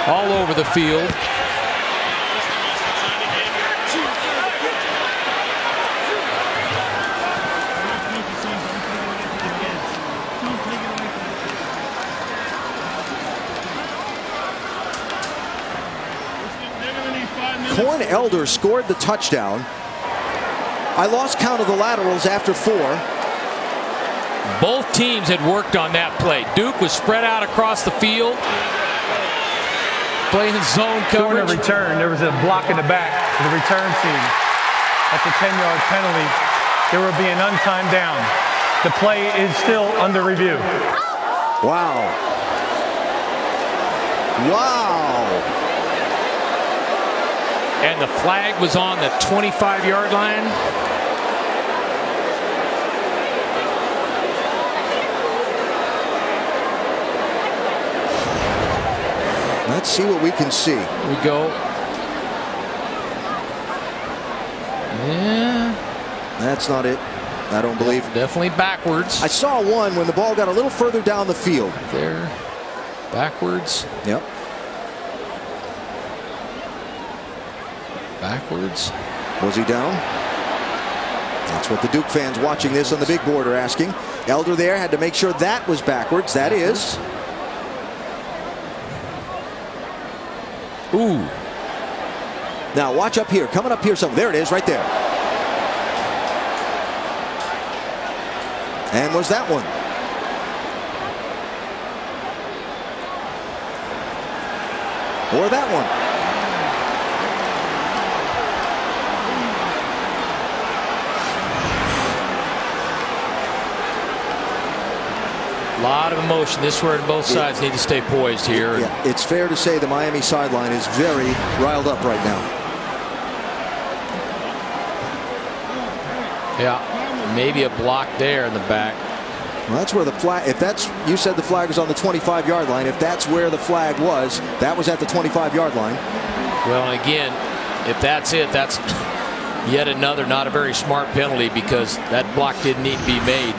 all over the field. Corn Elder scored the touchdown. I lost count of the laterals after 4. Both teams had worked on that play. Duke was spread out across the field, playing zone coverage. During a return, there was a block in the back of the return team. That's a 10-yard penalty. There will be an untimed down. The play is still under review. Wow. Wow. And the flag was on the 25-yard line. Let's see what we can see. Here we go. Yeah. That's not it. I don't believe. Definitely backwards. I saw one when the ball got a little further down the field. There. Backwards. Yep. Backwards. Was he down? That's what the Duke fans watching this on the big board are asking. Elder there had to make sure that was backwards. That is. Ooh. Now watch up here. Coming up here something. There it is right there. And was that one? Or that one? A lot of emotion. This is where both sides need to stay poised here. Yeah, it's fair to say the Miami sideline is very riled up right now. Yeah, maybe a block there in the back. Well, that's where the flag, if that's, you said the flag was on the 25-yard line. If that's where the flag was, that was at the 25-yard line. Well, and again, if that's it, that's yet another not a very smart penalty because that block didn't need to be made.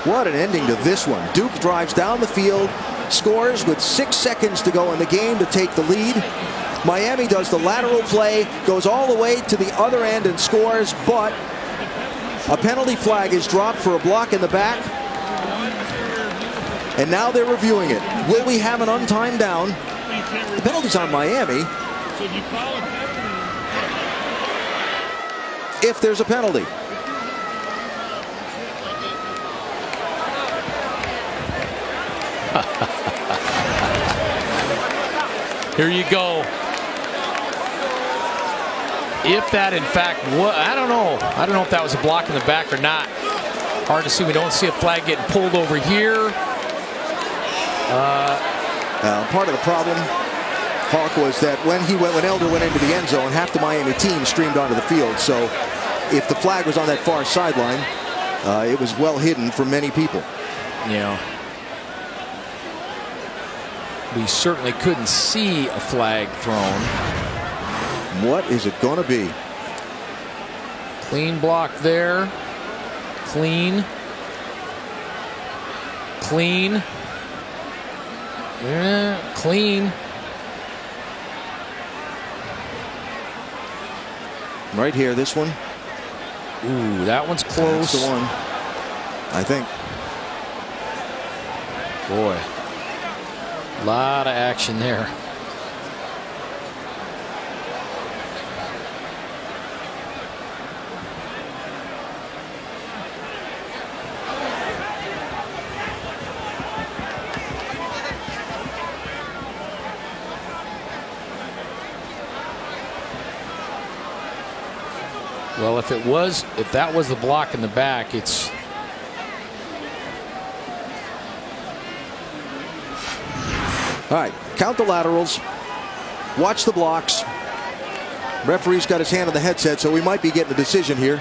What an ending to this one. Duke drives down the field, scores with 6 seconds to go in the game to take the lead. Miami does the lateral play, goes all the way to the other end and scores, but a penalty flag is dropped for a block in the back. And now they're reviewing it. Will we have an untimed down? The penalty's on Miami. If there's a penalty. Here you go. If that in fact was, I don't know if that was a block in the back or not. Hard to see. We don't see a flag getting pulled over here. Part of the problem, Hawk, was that when Elder went into the end zone, half the Miami team streamed onto the field. So if the flag was on that far sideline, it was well hidden from many people. Yeah. We certainly couldn't see a flag thrown. What is it going to be? Clean block there. Clean. Clean. Clean. Right here, this one. Ooh, that one's close. That's the one, I think. Boy, a lot of action there. Well, if that was the block in the back, it's. All right, count the laterals. Watch the blocks. Referee's got his hand on the headset, so we might be getting a decision here.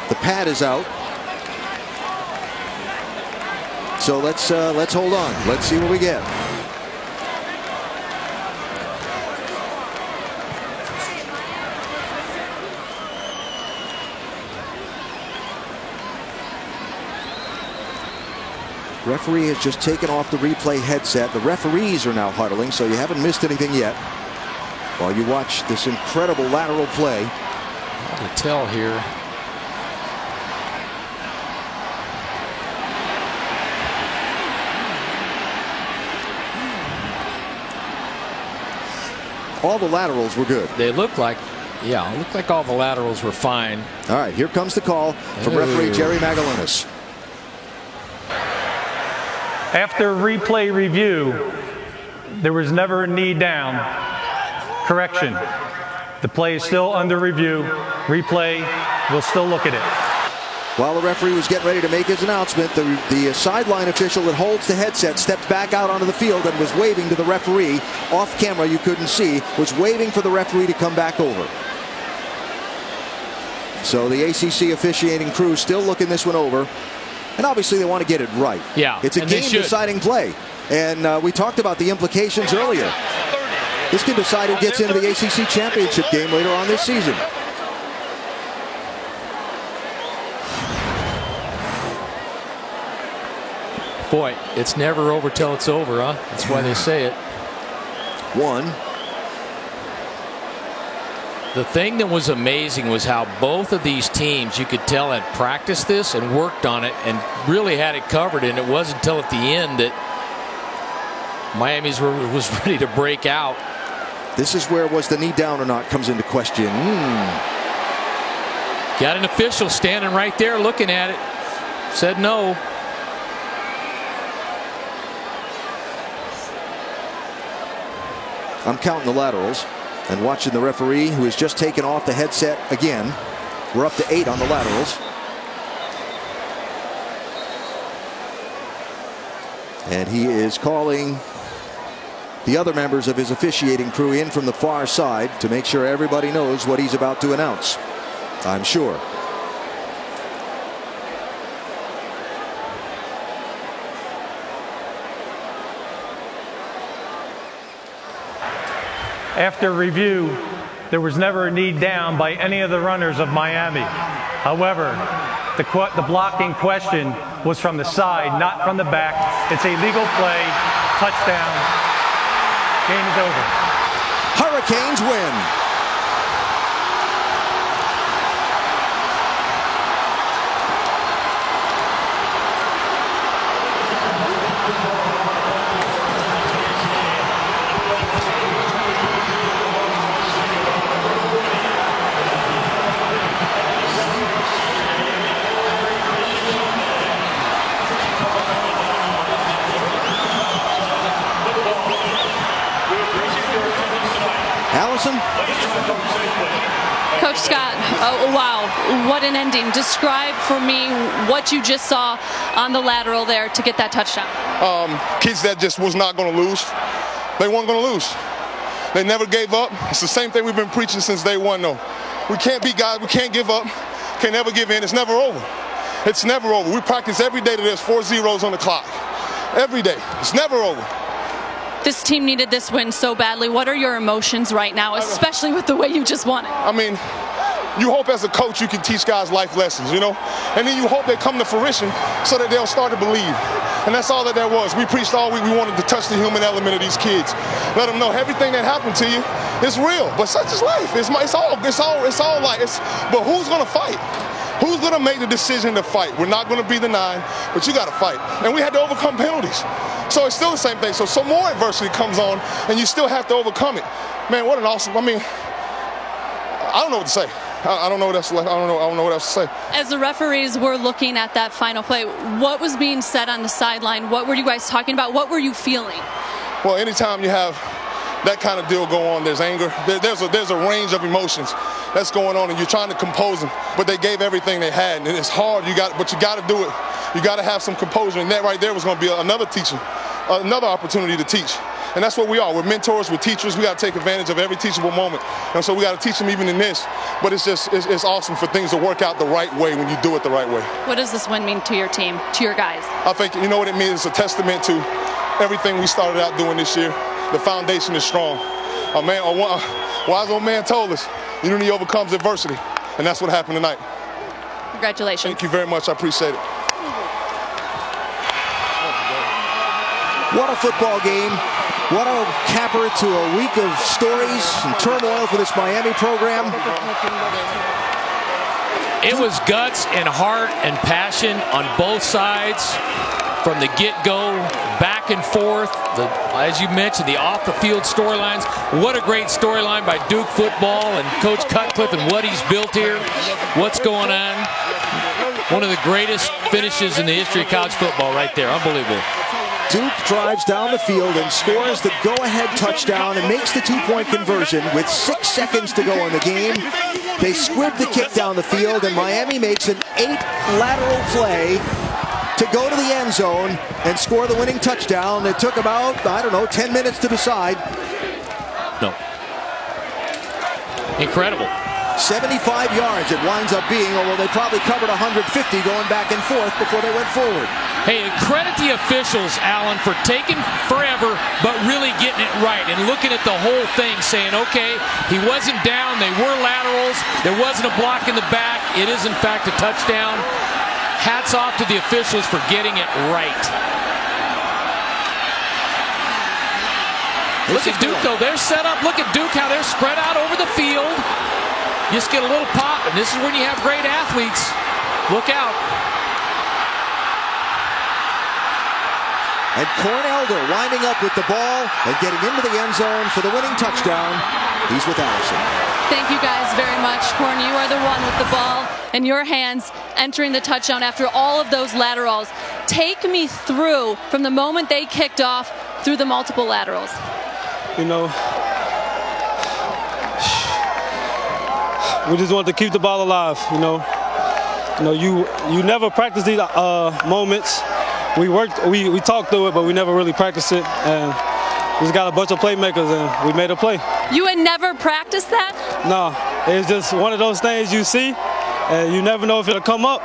The pad is out. So let's hold on. Let's see what we get. Referee has just taken off the replay headset. The referees are now huddling, so you haven't missed anything yet. While you watch this incredible lateral play. Hard to tell here. All the laterals were good. They look like, yeah, it looked like all the laterals were fine. All right, here comes the call from referee Jerry Magalanis. After replay review, there was never a knee down. Correction. The play is still under review. Replay, we'll still look at it. While the referee was getting ready to make his announcement, the sideline official that holds the headset stepped back out onto the field and was waving to the referee. Off camera, you couldn't see, was waving for the referee to come back over. So the ACC officiating crew still looking this one over. And obviously they want to get it right. Yeah, it's a game-deciding play. And we talked about the implications earlier. This can decide who gets into the ACC championship game later on this season. Boy, it's never over till it's over, huh? That's why they say it. One. The thing that was amazing was how both of these teams, you could tell, had practiced this and worked on it and really had it covered. And it wasn't until at the end that Miami's was ready to break out. This is where was the knee down or not comes into question. Got an official standing right there looking at it. Said no. I'm counting the laterals and watching the referee, who has just taken off the headset again. We're up to 8 on the laterals. And he is calling the other members of his officiating crew in from the far side to make sure everybody knows what he's about to announce, I'm sure. After review, there was never a knee down by any of the runners of Miami. However, the blocking question was from the side, not from the back. It's a legal play. Touchdown. Game is over. Hurricanes win. Allison? Coach Scott, oh, wow, what an ending. Describe for me what you just saw on the lateral there to get that touchdown. Kids that just was not going to lose. They weren't going to lose. They never gave up. It's the same thing we've been preaching since day one, though. We can't be guys. We can't give up. Can't never give in. It's never over. It's never over. We practice every day that there's 4 zeros on the clock. Every day. It's never over. This team needed this win so badly. What are your emotions right now, especially with the way you just won it? I mean, you hope as a coach you can teach guys life lessons, you know? And then you hope they come to fruition so that they'll start to believe. And that's all that was. We preached all week. We wanted to touch the human element of these kids. Let them know everything that happened to you is real. But such is life. It's all like, but who's going to fight? Who's going to make the decision to fight? We're not going to be the 9, but you got to fight. And we had to overcome penalties. So it's still the same thing. So some more adversity comes on, and you still have to overcome it. Man, what an awesome, I mean, I don't know what to say. I don't know what else. I don't know what else to say. As the referees were looking at that final play, what was being said on the sideline? What were you guys talking about? What were you feeling? Well, anytime you have that kind of deal go on, there's anger. There's a range of emotions that's going on, and you're trying to compose them. But they gave everything they had, and it's hard. But you got to do it. You got to have some composure, and that right there was going to be another opportunity to teach. And that's what we are. We're mentors, we're teachers. We got to take advantage of every teachable moment. And so we got to teach them even in this. But it's awesome for things to work out the right way when you do it the right way. What does this win mean to your team, to your guys? I think, you know what it means? It's a testament to everything we started out doing this year. The foundation is strong. A wise old man told us, unity overcomes adversity. And that's what happened tonight. Congratulations. Thank you very much. I appreciate it. What a football game. What a capper to a week of stories and turmoil for this Miami program. It was guts and heart and passion on both sides from the get-go, back and forth. As you mentioned, the off-the-field storylines. What a great storyline by Duke football and Coach Cutcliffe and what he's built here. What's going on? One of the greatest finishes in the history of college football right there. Unbelievable. Duke drives down the field and scores the go-ahead touchdown and makes the two-point conversion with 6 seconds to go in the game. They squib the kick down the field, and Miami makes an 8 lateral play to go to the end zone and score the winning touchdown. It took about, 10 minutes to decide. No. Incredible. 75 yards it winds up being, although they probably covered 150 going back and forth before they went forward. Hey, and credit the officials, Alan, for taking forever, but really getting it right and looking at the whole thing, saying, okay, he wasn't down, they were laterals, there wasn't a block in the back, it is in fact a touchdown. Hats off to the officials for getting it right. Look at Duke, though, they're set up. Look at Duke, how they're spread out over the field. Just get a little pop, and this is when you have great athletes. Look out. And Cornelder winding up with the ball and getting into the end zone for the winning touchdown. He's with Allison. Thank you guys very much. Corn, you are the one with the ball in your hands entering the touchdown after all of those laterals. Take me through from the moment they kicked off through the multiple laterals. You know, we just want to keep the ball alive. You never practice these moments. We talked through it, but we never really practiced it. And we just got a bunch of playmakers, and we made a play. You had never practiced that? No, it's just one of those things you see, and you never know if it'll come up.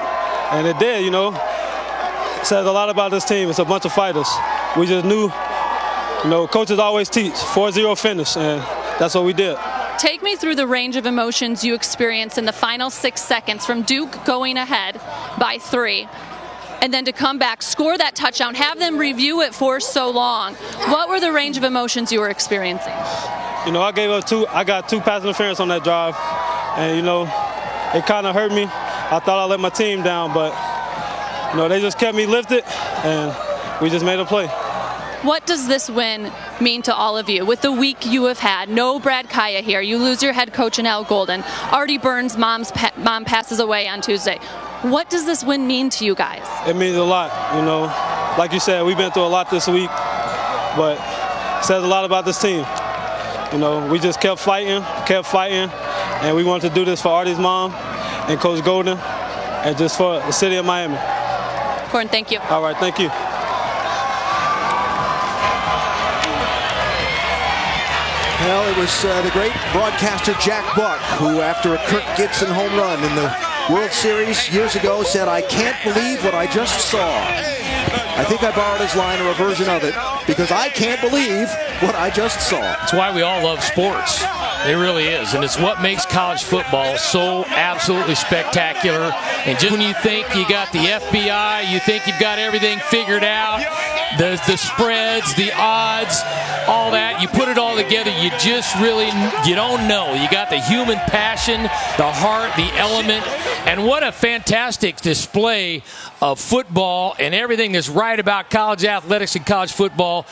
And it did, It says a lot about this team. It's a bunch of fighters. We just knew, coaches always teach 4-0 finish, and that's what we did. Take me through the range of emotions you experienced in the final 6 seconds from Duke going ahead by 3. And then to come back, score that touchdown, have them review it for so long. What were the range of emotions you were experiencing? I gave up I got 2 pass interference on that drive. And, it kind of hurt me. I thought I let my team down, but, they just kept me lifted, and we just made a play. What does this win mean to all of you? With the week you have had, no Brad Kaya here. You lose your head coach in Al Golden. Artie Burns' mom passes away on Tuesday. What does this win mean to you guys? It means a lot, Like you said, we've been through a lot this week, but it says a lot about this team. We just kept fighting, and we wanted to do this for Artie's mom and Coach Golden and just for the city of Miami. Corn, thank you. All right, thank you. Well, it was the great broadcaster Jack Buck who, after a Kirk Gibson home run in the World Series years ago, said, "I can't believe what I just saw." I think I borrowed his line or a version of it. because I can't believe what I just saw. That's why we all love sports. It really is. And it's what makes college football so absolutely spectacular. And just when you think you got the FBI, you think you've got everything figured out, the spreads, the odds, all that, you put it all together, you just really, you don't know. You got the human passion, the heart, the element, and what a fantastic display of football and everything that's right about college athletics and college football.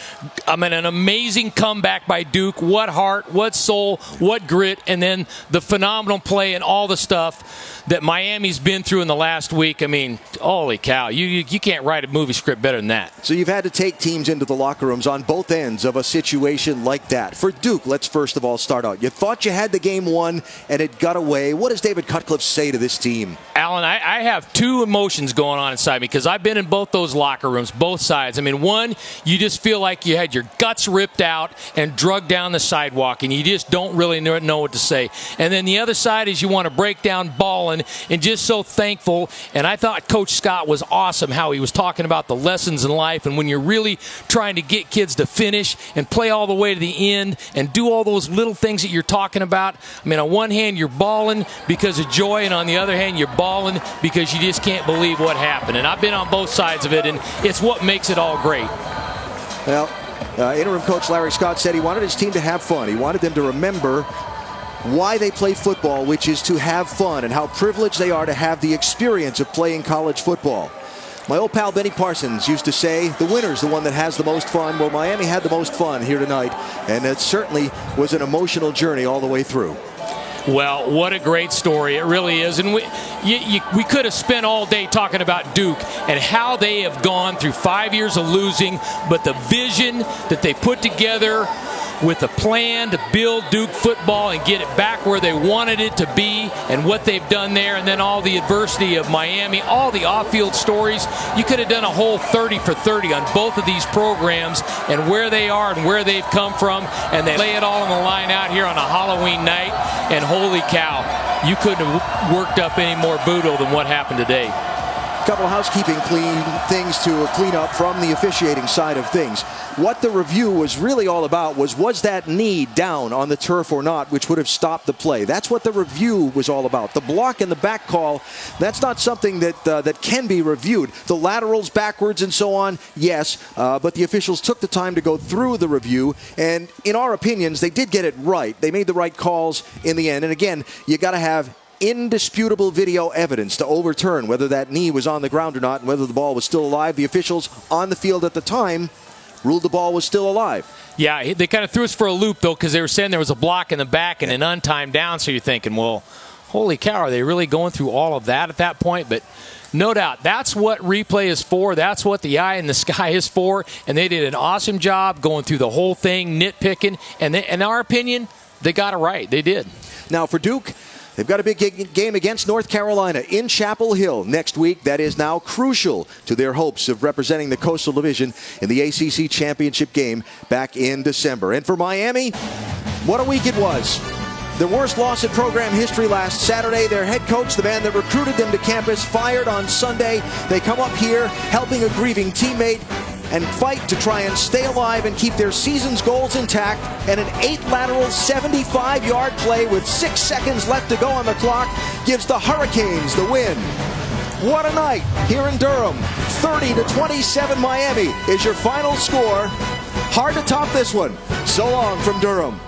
I mean, an amazing comeback by Duke. What heart, what soul, what grit, and then the phenomenal play and all the stuff that Miami's been through in the last week. I mean, holy cow, you can't write a movie script better than that. So you've had to take teams into the locker rooms on both ends of a situation like that. For Duke, let's first of all start out. You thought you had the game won, and it got away. What does David Cutcliffe say to this team? Alan, I have two emotions going on inside me because I've been in both those locker rooms, both sides. I mean, one, you just feel like you had your guts ripped out and drugged down the sidewalk, and you just don't really know what to say. And then the other side is you want to break down balling and just so thankful. And I thought Coach Scott was awesome how he was talking about the lessons in life, and when you're really trying to get kids to finish and play all the way to the end and do all those little things that you're talking about. I mean, on one hand, you're balling because of joy, and on the other hand, you're balling because you just can't believe what happened. And I've been on both sides of it, and it's what makes it all great. Well, interim coach Larry Scott said he wanted his team to have fun. He wanted them to remember why they play football, which is to have fun, and how privileged they are to have the experience of playing college football. My old pal Benny Parsons used to say, the winner's the one that has the most fun. Well, Miami had the most fun here tonight, and it certainly was an emotional journey all the way through. Well, what a great story. It really is. And we could have spent all day talking about Duke and how they have gone through 5 years of losing, but the vision that they put together with a plan to build Duke football and get it back where they wanted it to be, and what they've done there, and then all the adversity of Miami, all the off-field stories. You could have done a whole 30 for 30 on both of these programs and where they are and where they've come from, and they lay it all on the line out here on a Halloween night, and holy cow, you couldn't have worked up any more voodoo than what happened today. A couple of housekeeping things to clean up from the officiating side of things. What the review was really all about was that knee down on the turf or not, which would have stopped the play. That's what the review was all about. The block and the back call, that's not something that can be reviewed. The laterals backwards and so on, yes, but the officials took the time to go through the review, and in our opinions, they did get it right. They made the right calls in the end. And again, you got to have indisputable video evidence to overturn whether that knee was on the ground or not and whether the ball was still alive. The officials on the field at the time ruled the ball was still alive. Yeah, they kind of threw us for a loop, though, because they were saying there was a block in the back and an untimed down, so you're thinking, well, holy cow, are they really going through all of that at that point? But no doubt, that's what replay is for. That's what the eye in the sky is for, and they did an awesome job going through the whole thing, nitpicking, and in our opinion, they got it right. They did. Now, for Duke, they've got a big game against North Carolina in Chapel Hill next week. That is now crucial to their hopes of representing the Coastal Division in the ACC Championship game back in December. And for Miami, what a week it was. The worst loss in program history last Saturday. Their head coach, the man that recruited them to campus, fired on Sunday. They come up here helping a grieving teammate and fight to try and stay alive and keep their season's goals intact. And an 8-lateral 75-yard play with 6 seconds left to go on the clock gives the Hurricanes the win. What a night here in Durham. 30-27 Miami is your final score. Hard to top this one. So long from Durham.